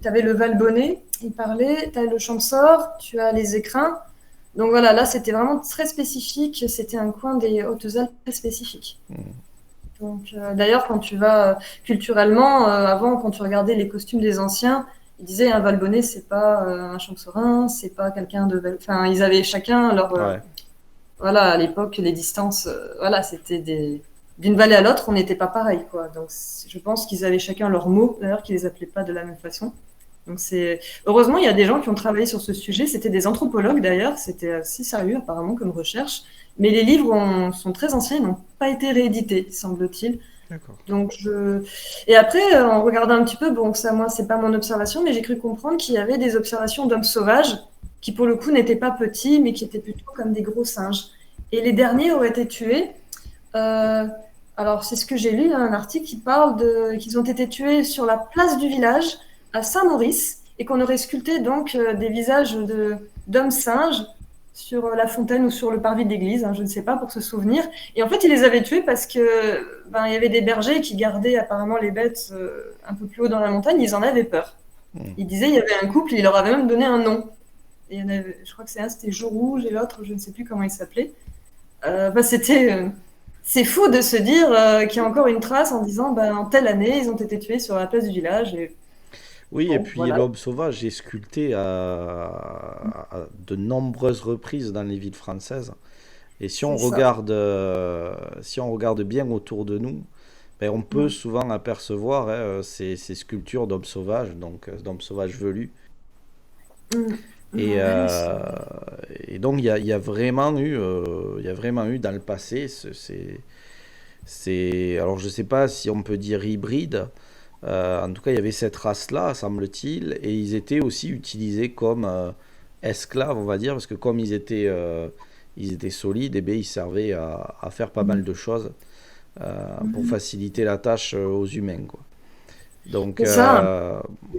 tu avais le Valbonnet, il parlait, tu as le Champsaur, tu as les Écrins. Donc voilà, là, c'était vraiment très spécifique. C'était un coin des Hautes-Alpes très spécifique. Donc, d'ailleurs, quand tu vas culturellement, avant, quand tu regardais les costumes des anciens, ils disaient un Valbonnet, c'est pas un Champsaurin, c'est pas quelqu'un de. Enfin, ils avaient chacun leur. Ouais. Voilà, à l'époque, les distances, voilà, c'était des. D'une vallée à l'autre, on n'était pas pareil, quoi. Donc, je pense qu'ils avaient chacun leurs mots, d'ailleurs, qu'ils les appelaient pas de la même façon. Donc, c'est. Heureusement, il y a des gens qui ont travaillé sur ce sujet. C'était des anthropologues, d'ailleurs. C'était assez sérieux, apparemment, comme recherche. Mais les livres sont très anciens, ils n'ont pas été réédités, semble-t-il. D'accord. Donc Et après, en regardant un petit peu, bon, ça, moi, c'est pas mon observation, mais j'ai cru comprendre qu'il y avait des observations d'hommes sauvages qui, pour le coup, n'étaient pas petits, mais qui étaient plutôt comme des gros singes. Et les derniers auraient été tués. euh, alors, c'est ce que j'ai lu, un article qui parle qu'ils ont été tués sur la place du village à Saint-Maurice et qu'on aurait sculpté donc des visages d'hommes singes sur la fontaine ou sur le parvis d'église, hein, je ne sais pas, pour se souvenir. Et en fait, ils les avaient tués parce que il y avait des bergers qui gardaient apparemment les bêtes un peu plus haut dans la montagne. Ils en avaient peur. Hmm. Ils disaient il y avait un couple, il leur avait même donné un nom. Et il y en avait, je crois que c'était Jour Rouge et l'autre, je ne sais plus comment il s'appelait. C'est fou de se dire qu'il y a encore une trace en disant en telle année, ils ont été tués sur la place du village. Et Oui, et bon, puis voilà. l'homme sauvage est sculpté à de nombreuses reprises dans les villes françaises. Et C'est ça. si on regarde bien autour de nous, ben, on peut Mm. souvent apercevoir, hein, ces sculptures d'hommes sauvages, donc d'hommes sauvages velus. Mm. Et, Ouais, et donc il y a vraiment eu dans le passé, alors je sais pas si on peut dire hybride. En tout cas, il y avait cette race-là, semble-t-il, et ils étaient aussi utilisés comme esclaves, on va dire, parce que comme ils étaient solides, et bien, ils servaient à faire pas mal Mm. de choses pour Mm. faciliter la tâche aux humains, quoi. Donc, C'est ça.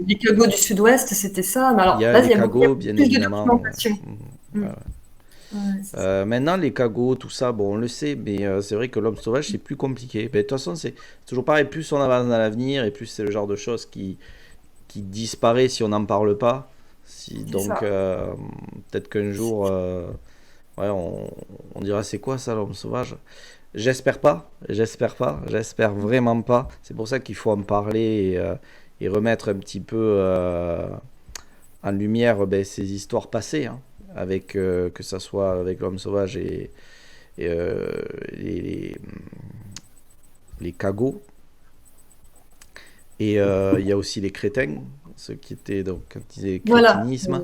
Les Cagots du Sud-Ouest, c'était ça. Mais il y alors a là, les il y a cagots, bien plus de évidemment. documentation. Mm. Ouais, ouais. Ouais, c'est ça. Maintenant, les cagots, tout ça, bon, on le sait, mais c'est vrai que l'homme sauvage, c'est plus compliqué. Ben, de toute façon, c'est toujours pareil, plus on avance dans l'avenir, et plus c'est le genre de choses qui disparaît si on n'en parle pas. C'est Donc, ça. peut-être qu'un jour, ouais, on dira c'est quoi ça l'homme sauvage? J'espère vraiment pas. C'est pour ça qu'il faut en parler et remettre un petit peu en lumière, ben, ces histoires passées, hein, avec, que ça soit avec l'homme sauvage et, les, les, les cagots. Et il y a aussi les crétins, ceux qui étaient, donc, quand ils disaient Voilà. crétinisme.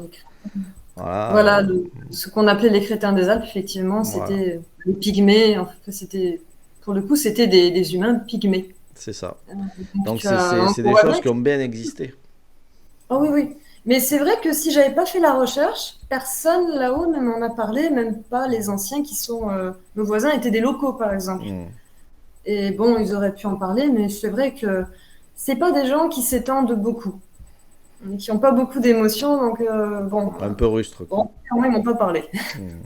Voilà, Voilà, ce qu'on appelait les crétins des Alpes, effectivement, voilà, c'était les pygmées. En fait, pour le coup, c'était des humains pygmées. c'est ça. Donc, Donc tu as, c'est on des voit choses bien qui ont bien existé. oh oui, oui. Mais c'est vrai que si j'avais pas fait la recherche, personne là-haut ne m'en a parlé, même pas les anciens qui sont. Nos voisins étaient des locaux, par exemple. Hmm. Et bon, ils auraient pu en parler, mais c'est vrai que c'est pas des gens qui s'étendent beaucoup, qui n'ont pas beaucoup d'émotions, donc bon, Un peu rustre, quoi. bon, moi, ils m'ont pas parlé. Hmm.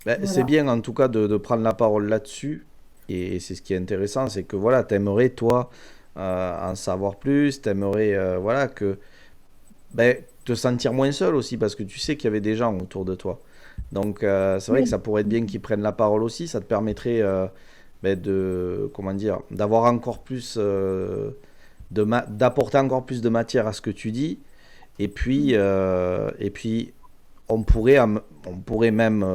Ben, c'est Voilà. bien en tout cas de prendre la parole là-dessus. Et c'est ce qui est intéressant, c'est que voilà, t'aimerais toi en savoir plus, t'aimerais voilà que ben, te sentir moins seul aussi parce que tu sais qu'il y avait des gens autour de toi. Donc c'est vrai que Oui. ça pourrait être bien qu'ils prennent la parole aussi, ça te permettrait ben, comment dire, d'avoir encore plus d'apporter encore plus de matière à ce que tu dis et puis on pourrait même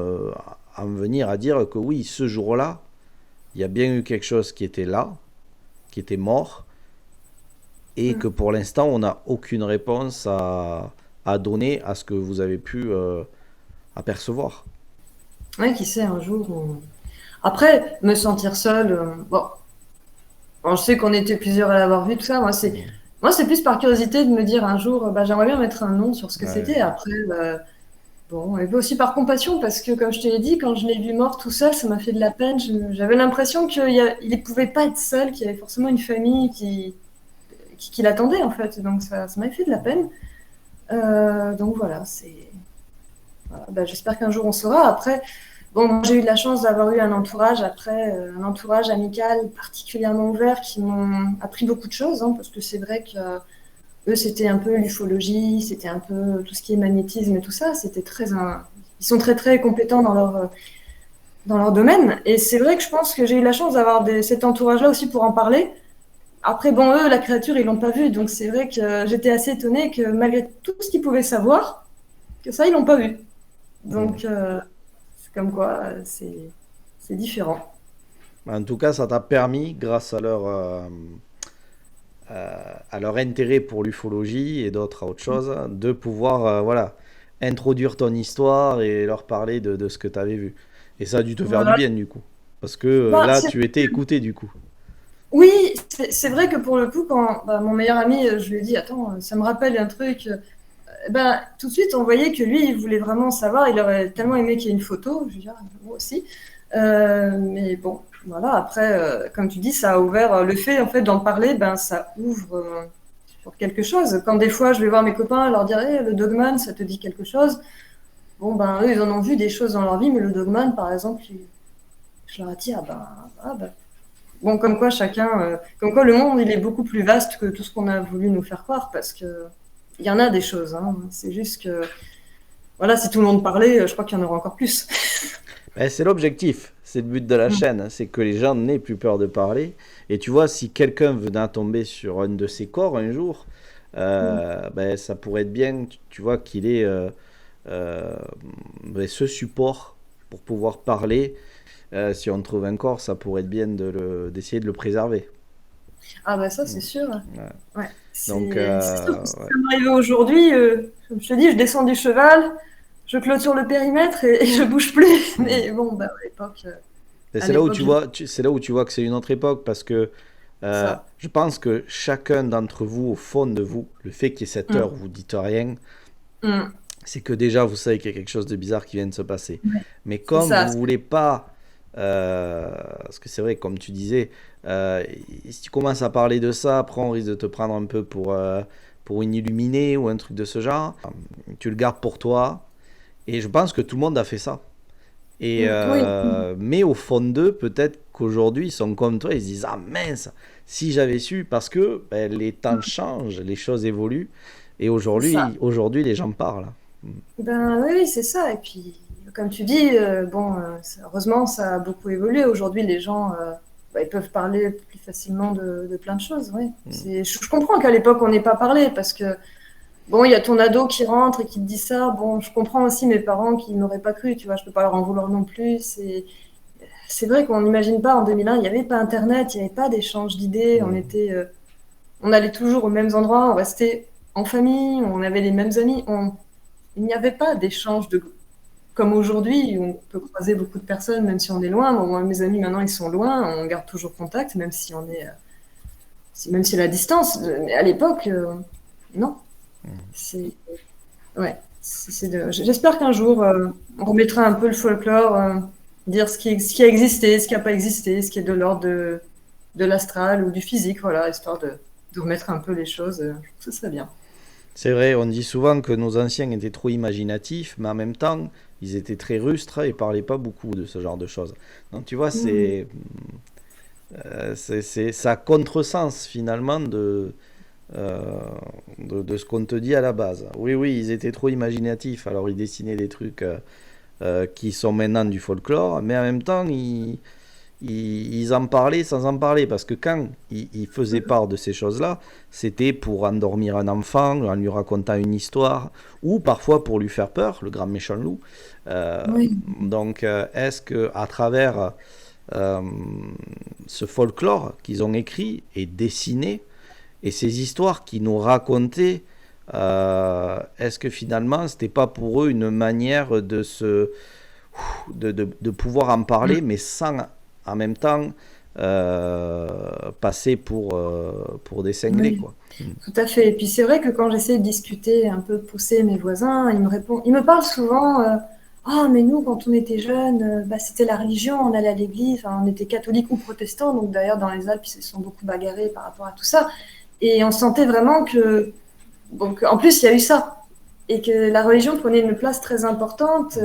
en venir à dire que oui, ce jour-là, il y a bien eu quelque chose qui était là, qui était mort, et que Mm. pour l'instant, on n'a aucune réponse a donné à ce que vous avez pu apercevoir. Ouais, qui sait, un jour. Après, me sentir seule, bon, je sais qu'on était plusieurs à l'avoir vu, tout ça. Moi, c'est plus par curiosité de me dire un jour, j'aimerais bien mettre un nom sur ce que Ouais. c'était. Après, bon, et puis aussi par compassion, parce que comme je te l'ai dit, quand je l'ai vu mort tout seul, ça m'a fait de la peine. J'avais l'impression qu'il ne pouvait pas être seul, qu'il y avait forcément une famille qui l'attendait, en fait. Donc ça m'a fait de la peine. Donc voilà, voilà, j'espère qu'un jour on saura. Après, bon, moi, j'ai eu de la chance d'avoir eu un entourage un entourage amical particulièrement ouvert qui m'ont appris beaucoup de choses, hein, parce que c'est vrai que eux, c'était un peu l'ufologie, c'était un peu tout ce qui est magnétisme et tout ça. Ils sont très très compétents dans leur domaine. Et c'est vrai que je pense que j'ai eu la chance d'avoir cet entourage-là aussi pour en parler. Après, bon, eux, la créature, ils l'ont pas vue, donc c'est vrai que j'étais assez étonnée que malgré tout ce qu'ils pouvaient savoir, que ça, ils l'ont pas vu. Donc, c'est comme quoi, c'est différent. En tout cas, ça t'a permis, grâce à leur intérêt pour l'ufologie et d'autres à autre chose, de pouvoir voilà, introduire ton histoire et leur parler de ce que tu avais vu. Et ça a dû te faire du Voilà. bien du coup. Parce que Bah, là, tu étais écouté du coup. oui, c'est vrai que pour le coup, quand mon meilleur ami, je lui ai dit, attends, ça me rappelle un truc. Tout de suite, on voyait que lui, il voulait vraiment savoir. Il aurait tellement aimé qu'il y ait une photo. Je veux dire, moi aussi. Mais bon, voilà. Après, comme tu dis, ça a ouvert le fait, en fait, d'en parler. Ça ouvre sur quelque chose. Quand des fois, je vais voir mes copains, leur dire, hey, le Dogman, ça te dit quelque chose. Bon, eux, ils en ont vu des choses dans leur vie, mais le Dogman, par exemple, je leur ai dit, bon, comme quoi comme quoi le monde, il est beaucoup plus vaste que tout ce qu'on a voulu nous faire croire, parce que il y en a des choses, hein. C'est juste que, voilà, si tout le monde parlait, je crois qu'il y en aurait encore plus. Ben, c'est l'objectif, c'est le but de la Mm. chaîne, hein, c'est que les gens n'aient plus peur de parler. Et tu vois, si quelqu'un venait à tomber sur un de ces corps un jour, Mm. ben, ça pourrait être bien, tu vois, qu'il ait euh, ben, ce support pour pouvoir parler. Si on trouve un corps, ça pourrait être bien d'essayer de le préserver. Ah bah ça, Mm. c'est sûr. Ouais. Ouais. Donc, C'est sûr que si ouais. ça m'arrivait aujourd'hui, comme je te dis, je descends du cheval, je clôture le périmètre et je bouge plus. Mm. Mais bon, Et à c'est là où l'époque, tu vois, c'est là où tu vois que c'est une autre époque parce que ça. je pense que chacun d'entre vous, au fond de vous, le fait qu'il y ait cette heure Mm. où vous dites rien, Mm. c'est que déjà vous savez qu'il y a quelque chose de bizarre qui vient de se passer. Ouais. Mais C'est comme ça. vous voulez pas, parce que c'est vrai, comme tu disais, euh, si tu commences à parler de ça, après on risque de te prendre un peu pour une illuminée ou un truc de ce genre. Tu le gardes pour toi. Et je pense que tout le monde a fait ça. Et Oui. mais au fond d'eux, peut-être qu'aujourd'hui, ils sont comme toi, ils se disent ah mince, si j'avais su, parce que ben, les temps changent, les choses évoluent, et C'est ça. aujourd'hui, les gens parlent. Oui, oui, c'est ça. Et puis, comme tu dis, heureusement, ça a beaucoup évolué. Aujourd'hui, les gens, ils peuvent parler plus facilement de plein de choses. Oui. Mm. Je comprends qu'à l'époque, on n'ait pas parlé parce que, bon, il y a ton ado qui rentre et qui te dit ça. Bon, je comprends aussi mes parents qui m'auraient pas cru. Tu vois, je peux pas leur en vouloir non plus. C'est vrai qu'on n'imagine pas en 2001, il n'y avait pas Internet, il n'y avait pas d'échange d'idées. Mm. On allait toujours aux mêmes endroits, on restait en famille, on avait les mêmes amis. Il n'y avait pas d'échange comme aujourd'hui, où on peut croiser beaucoup de personnes, même si on est loin. Bon, moi, mes amis, maintenant, ils sont loin. On garde toujours contact, même si même si la distance. Mais à l'époque, non. C'est, ouais. J'espère qu'un jour, on remettra un peu le folklore, dire ce qui a existé, ce qui n'a pas existé, ce qui est de l'ordre de l'astral ou du physique, voilà, histoire de remettre un peu les choses. Ce serait bien. C'est vrai, on dit souvent que nos anciens étaient trop imaginatifs, mais en même temps, ils étaient très rustres et parlaient pas beaucoup de ce genre de choses. Donc tu vois, Mm. ça a contresens finalement euh, de ce qu'on te dit à la base. Oui, oui, ils étaient trop imaginatifs, alors ils dessinaient des trucs qui sont maintenant du folklore, mais en même temps, ils en parlaient sans en parler, parce que quand ils faisaient part de ces choses-là, c'était pour endormir un enfant, en lui racontant une histoire, ou parfois pour lui faire peur, le grand méchant loup. Euh, Oui. donc, est-ce que à travers euh, ce folklore qu'ils ont écrit et dessiné, et ces histoires qu'ils nous racontaient est-ce que finalement, c'était pas pour eux une manière de pouvoir en parler, mais sans en même temps passer pour des cinglés, Oui, quoi. tout à fait. Et puis c'est vrai que quand j'essaie de discuter, un peu pousser mes voisins, ils me parlent souvent, ah mais nous quand on était jeunes, bah, c'était la religion, on allait à l'église, enfin, on était catholique ou protestant, donc d'ailleurs dans les Alpes ils se sont beaucoup bagarrés par rapport à tout ça, et on sentait vraiment que, donc en plus il y a eu ça, et que la religion prenait une place très importante,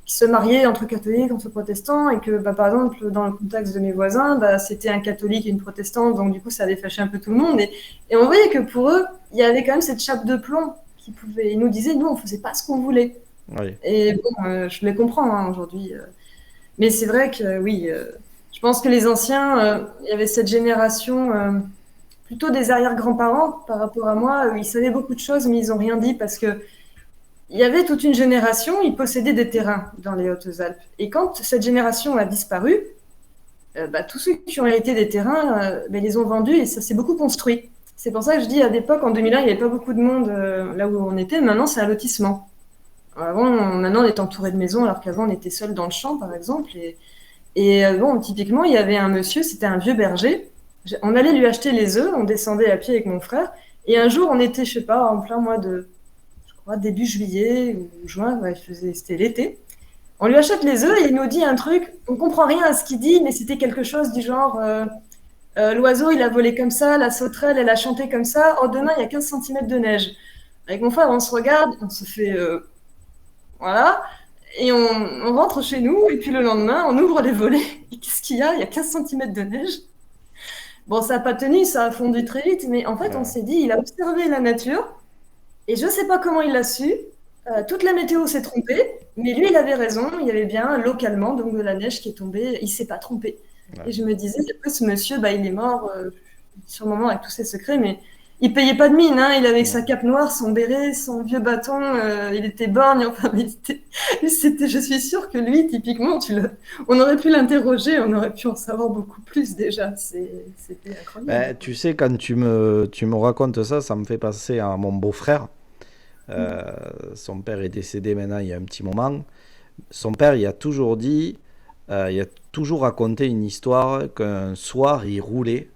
qui se mariaient entre catholiques, entre protestants, et que bah, par exemple dans le contexte de mes voisins, bah, c'était un catholique et une protestante, donc du coup ça avait fâché un peu tout le monde, et on voyait que pour eux, il y avait quand même cette chape de plomb qui pouvait, ils nous disaient, nous on faisait pas ce qu'on voulait. Oui. Et bon, je les comprends hein, aujourd'hui, mais c'est vrai que oui, je pense que les anciens, il y avait cette génération, plutôt des arrière-grands-parents par rapport à moi, ils savaient beaucoup de choses, mais ils ont rien dit parce que il y avait toute une génération, ils possédaient des terrains dans les Hautes-Alpes. Et quand cette génération a disparu, bah, tous ceux qui ont hérité des terrains, bah, ils les ont vendus et ça s'est beaucoup construit. C'est pour ça que je dis à l'époque, en 2001, il n'y avait pas beaucoup de monde là où on était. Maintenant, c'est un lotissement. Maintenant, on est entouré de maisons, alors qu'avant, on était seul dans le champ, par exemple. Bon, typiquement, il y avait un monsieur, c'était un vieux berger. On allait lui acheter les œufs, on descendait à pied avec mon frère. Et un jour, on était, je sais pas, en plein mois de début juillet ou juin, ouais, c'était l'été. On lui achète les œufs et il nous dit un truc, on comprend rien à ce qu'il dit, mais c'était quelque chose du genre l'oiseau il a volé comme ça, la sauterelle elle a chanté comme ça, oh demain il y a 15 centimètres de neige. Avec mon frère on se regarde, on se fait voilà, et on rentre chez nous et puis le lendemain on ouvre les volets. Et qu'est-ce qu'il y a? Il y a 15 centimètres de neige. Bon ça n'a pas tenu, ça a fondu très vite, mais en fait on Ouais. s'est dit il a observé la nature. Et je ne sais pas comment il l'a su. Toute la météo s'est trompée, mais lui, il avait raison. Il y avait bien localement donc de la neige qui est tombée. Il s'est pas trompé. Ouais. Et je me disais, après, ce monsieur, bah, il est mort sur le moment avec tous ses secrets, mais il payait pas de mine. Hein. Il avait sa cape noire, son béret, son vieux bâton. Il était borgne. Enfin, mais je suis sûre que lui, typiquement, on aurait pu l'interroger, on aurait pu en savoir beaucoup plus déjà. C'était incroyable. Ben, tu sais, quand tu me racontes ça, ça me fait penser à mon beau-frère. Euh, Son père est décédé maintenant il y a un petit moment. Son père, il a toujours dit, il a toujours raconté une histoire qu'un soir, il roulait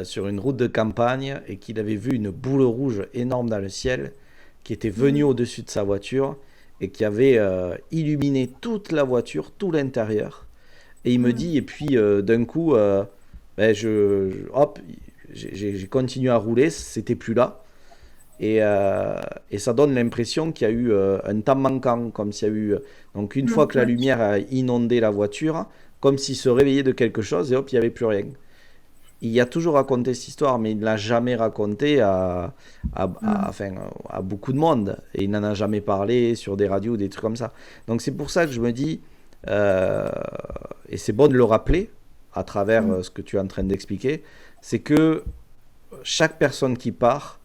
sur une route de campagne et qu'il avait vu une boule rouge énorme dans le ciel qui était venue au-dessus de sa voiture et qui avait illuminé toute la voiture, tout l'intérieur. Et il me dit, et puis d'un coup, ben, hop, j'ai continué à rouler, c'était plus là. Et ça donne l'impression qu'il y a eu un temps manquant, comme s'il y a eu. Donc, une fois que la lumière a inondé la voiture, comme s'il se réveillait de quelque chose et hop, il n'y avait plus rien. Il a toujours raconté cette histoire, mais il ne l'a jamais raconté enfin, à beaucoup de monde. Et il n'en a jamais parlé sur des radios, des trucs comme ça. Donc, c'est pour ça que je me dis, euh, et c'est bon de le rappeler à travers ce que tu es en train d'expliquer, c'est que chaque personne qui part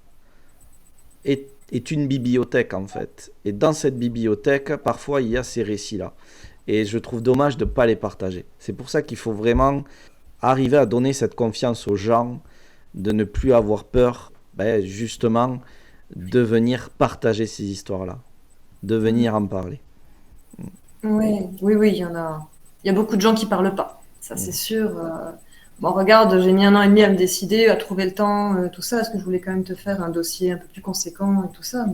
est une bibliothèque en fait. Et dans cette bibliothèque, parfois il y a ces récits-là. Et je trouve dommage de ne pas les partager. C'est pour ça qu'il faut vraiment arriver à donner cette confiance aux gens, de ne plus avoir peur, ben, justement, de venir partager ces histoires-là, de venir en parler. Oui, oui, oui, il y en a. Il y a beaucoup de gens qui parlent pas, ça c'est sûr. Bon, regarde, j'ai mis 1 an et demi à me décider, à trouver le temps, tout ça, parce que je voulais quand même te faire un dossier un peu plus conséquent et tout ça.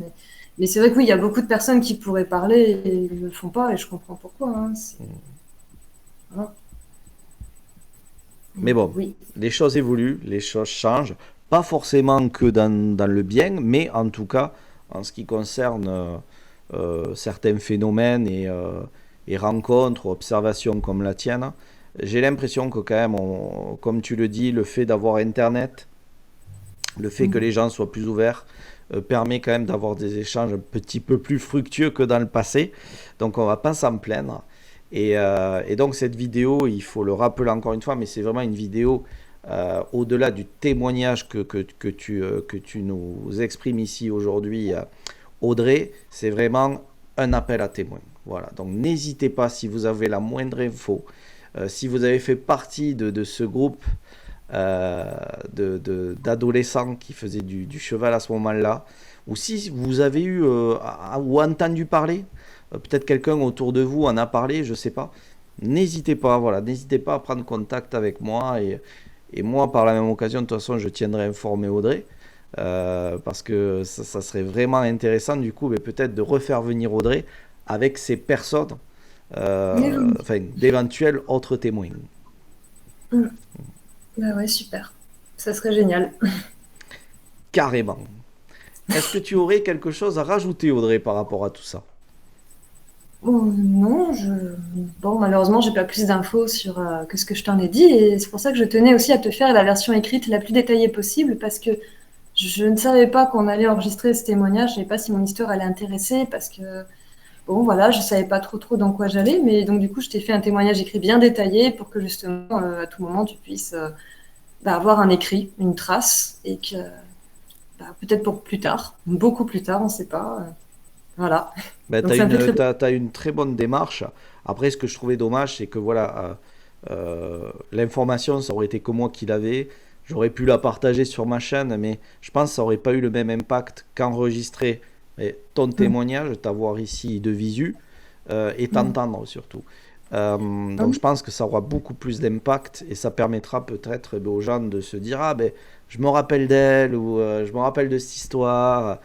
Mais c'est vrai que oui, il y a beaucoup de personnes qui pourraient parler et ils ne le font pas, et je comprends pourquoi. Hein, voilà. Mais bon, Oui. les choses évoluent, les choses changent, pas forcément que dans le bien, mais en tout cas en ce qui concerne certains phénomènes et rencontres, observations comme la tienne, j'ai l'impression que quand même, comme tu le dis, le fait d'avoir Internet, le fait que les gens soient plus ouverts, permet quand même d'avoir des échanges un petit peu plus fructueux que dans le passé. Donc on va pas s'en plaindre. Et donc cette vidéo, il faut le rappeler encore une fois, mais c'est vraiment une vidéo au-delà du témoignage que tu nous exprimes ici aujourd'hui, Audrey, c'est vraiment un appel à témoins. Voilà, donc n'hésitez pas si vous avez la moindre info, si vous avez fait partie de ce groupe euh, d'adolescents qui faisaient du cheval à ce moment-là, ou si vous avez eu ou entendu parler, peut-être quelqu'un autour de vous en a parlé, je sais pas, n'hésitez pas, voilà, n'hésitez pas à prendre contact avec moi et moi par la même occasion, de toute façon, je tiendrai informé Audrey. Parce que ça serait vraiment intéressant du coup, mais peut-être de refaire venir Audrey avec ces personnes, Mais oui. enfin d'éventuels autres témoins. Mm. Bah ouais, super. Ça serait génial. Carrément. Est-ce que tu aurais quelque chose à rajouter, Audrey, par rapport à tout ça? Bon, non, bon, malheureusement, j'ai pas plus d'infos sur que ce que je t'en ai dit, et c'est pour ça que je tenais aussi à te faire la version écrite la plus détaillée possible, parce que je ne savais pas qu'on allait enregistrer ce témoignage, je savais pas si mon histoire allait intéresser, parce que bon, voilà, je savais pas trop dans quoi j'allais, mais donc du coup, je t'ai fait un témoignage écrit bien détaillé pour que justement, à tout moment, tu puisses avoir un écrit, une trace, et que peut-être pour plus tard, beaucoup plus tard, on sait pas. Voilà. Ben, Donc c'est un peu très. t'as une très bonne démarche. Après, ce que je trouvais dommage, c'est que voilà, l'information, ça aurait été que moi qui l'avais. J'aurais pu la partager sur ma chaîne, mais je pense que ça aurait pas eu le même impact qu'enregistrer ton Mm. témoignage, t'avoir ici de visu et Mm. t'entendre surtout. Ah Donc je oui. pense que ça aura beaucoup plus d'impact et ça permettra peut-être aux gens de se dire ah ben je me rappelle d'elle ou je me rappelle de cette histoire.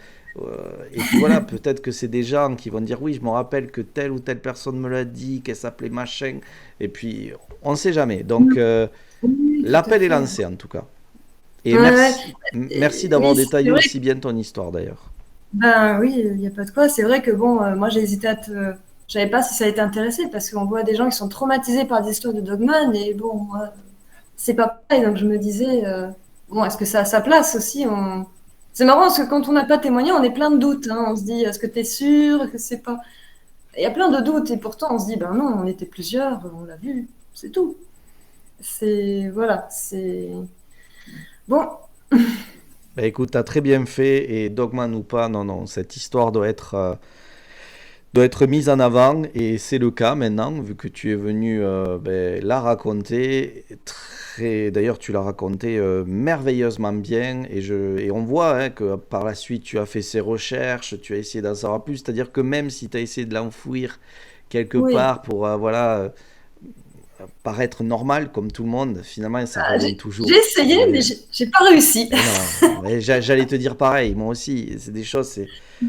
Et puis voilà, peut-être que c'est des gens qui vont dire oui, je me rappelle que telle ou telle personne me l'a dit, qu'elle s'appelait machin. Et puis on ne sait jamais. Donc Mm. Oui, tout à l'appel est fait. lancé en tout cas. Et Ouais, ouais. merci d'avoir Oui, c'est détaillé vrai. aussi bien ton histoire d'ailleurs. Ben oui, il n'y a pas de quoi. C'est vrai que bon, moi j'ai hésité à te. Je savais pas si ça allait t'intéresser parce qu'on voit des gens qui sont traumatisés par des histoires de Dogman et bon, moi, c'est pas pareil. Donc je me disais, bon, est-ce que ça a sa place aussi C'est marrant parce que quand on n'a pas témoigné, on est plein de doutes, hein. On se dit, est-ce que tu es sûr que c'est pas. Il y a plein de doutes et pourtant on se dit, ben non, on était plusieurs, on l'a vu, c'est tout. C'est. Voilà, c'est. Bon, Bah, écoute, t'as très bien fait et dogman ou pas, non, non, cette histoire doit être mise en avant et c'est le cas maintenant vu que tu es venu ben, la raconter. D'ailleurs, tu l'as raconté merveilleusement bien et on voit hein, que par la suite tu as fait ces recherches, tu as essayé d'en savoir plus, c'est-à-dire que même si tu as essayé de l'enfouir quelque oui. part pour voilà, paraître normal comme tout le monde, finalement ça Ah, revient j'ai toujours. essayé, mais Et j'ai pas réussi. et non, mais j'allais te dire pareil, moi aussi, c'est des choses,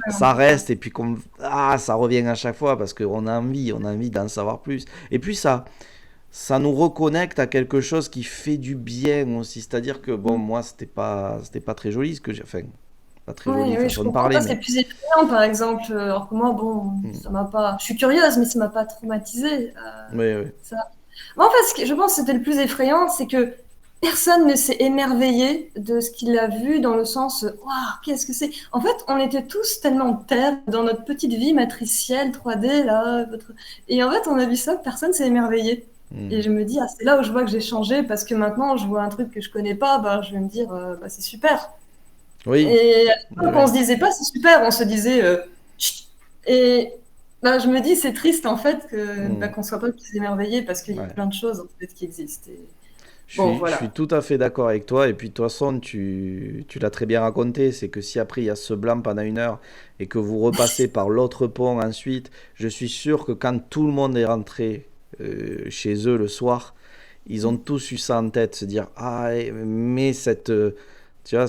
ça reste, et puis comme, ça revient à chaque fois, parce qu'on a on a envie d'en savoir plus. Et puis ça nous reconnecte à quelque chose qui fait du bien aussi, c'est-à-dire que, bon, moi, c'était pas très joli, ce que j'ai, enfin, pas très Oui, jolie oui, je façon de comprends. parler, Toi, c'est mais, plus effrayant, par exemple. Alors que moi, bon, hmm, ça m'a pas. Je suis curieuse, mais ça m'a pas traumatisée. oui, oui. Ça. Moi, en fait, je pense que c'était le plus effrayant, c'est que personne ne s'est émerveillé de ce qu'il a vu dans le sens, waouh, qu'est-ce que c'est? En fait, on était tous tellement terre dans notre petite vie matricielle 3D là, et en fait, on a vu ça, personne s'est émerveillé. Et Hmm. je me dis, ah, c'est là où je vois que j'ai changé parce que maintenant, je vois un truc que je connais pas, bah, je vais me dire, bah, c'est super. Oui, Et à oui, l'époque, on oui. se disait pas c'est super, on se disait chut. Et bah, je me dis c'est triste en fait que bah, Hmm. qu'on soit pas plus émerveillé parce qu'il y a Ouais. plein de choses en fait qui existent. Et bon, Je suis voilà. tout à fait d'accord avec toi. Et puis, de toute façon, tu l'as très bien raconté. C'est que si après il y a ce blanc pendant une heure et que vous repassez par l'autre pont ensuite, je suis sûr que quand tout le monde est rentré chez eux le soir, ils ont tous eu ça en tête. Se dire, ah, mais cette. Tu vois,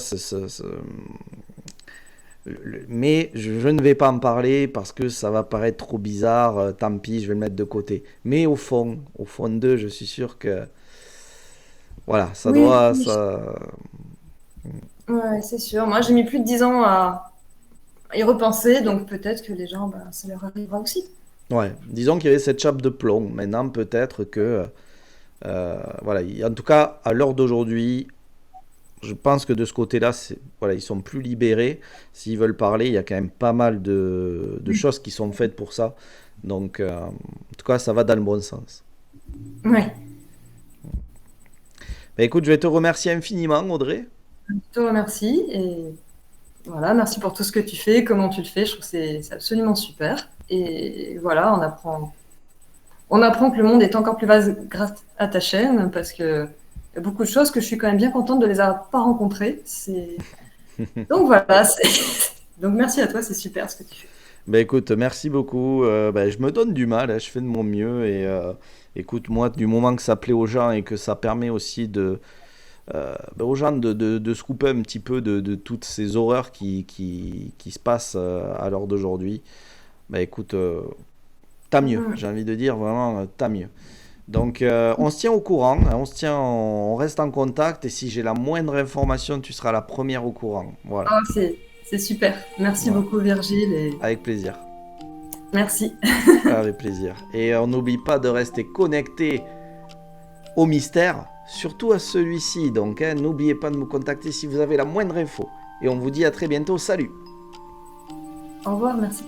mais je ne vais pas en parler parce que ça va paraître trop bizarre. Tant pis, je vais le mettre de côté. Mais au fond d'eux, je suis sûr que. Voilà, ça Oui, doit. oui, Ça, ouais, c'est sûr. Moi, j'ai mis plus de 10 ans à y repenser, donc peut-être que les gens, bah, ça leur arrivera aussi. ouais, disons qu'il y avait cette chape de plomb. Maintenant, peut-être que, voilà, en tout cas, à l'heure d'aujourd'hui, je pense que de ce côté-là, voilà, ils sont plus libérés. S'ils veulent parler, il y a quand même pas mal de Oui. choses qui sont faites pour ça. Donc, en tout cas, ça va dans le bon sens. Ouais. Bah, écoute, je vais te remercier infiniment, Audrey. Je te remercie et voilà, merci pour tout ce que tu fais, comment tu le fais. Je trouve que c'est absolument super. Et voilà, on apprend que le monde est encore plus vaste grâce à ta chaîne parce que y a beaucoup de choses que je suis quand même bien contente de les avoir pas rencontrées. Donc voilà, donc merci à toi, c'est super ce que tu fais. Ben écoute, merci beaucoup. Ben, je me donne du mal, hein, je fais de mon mieux. Et écoute, moi, du moment que ça plaît aux gens et que ça permet aussi ben, aux gens de se couper un petit peu de toutes ces horreurs qui se passent à l'heure d'aujourd'hui, ben écoute, tant mieux. Mm. J'ai envie de dire vraiment, tant mieux. Donc, on se tient au courant, hein, on reste en contact. Et si j'ai la moindre information, tu seras la première au courant. Voilà, Ah, c'est super. Merci voilà. beaucoup Virgile et Avec plaisir. merci. Avec plaisir. Et on n'oublie pas de rester connecté au mystère, surtout à celui-ci. Donc, hein, n'oubliez pas de me contacter si vous avez la moindre info. Et on vous dit à très bientôt. Salut! Au revoir, merci.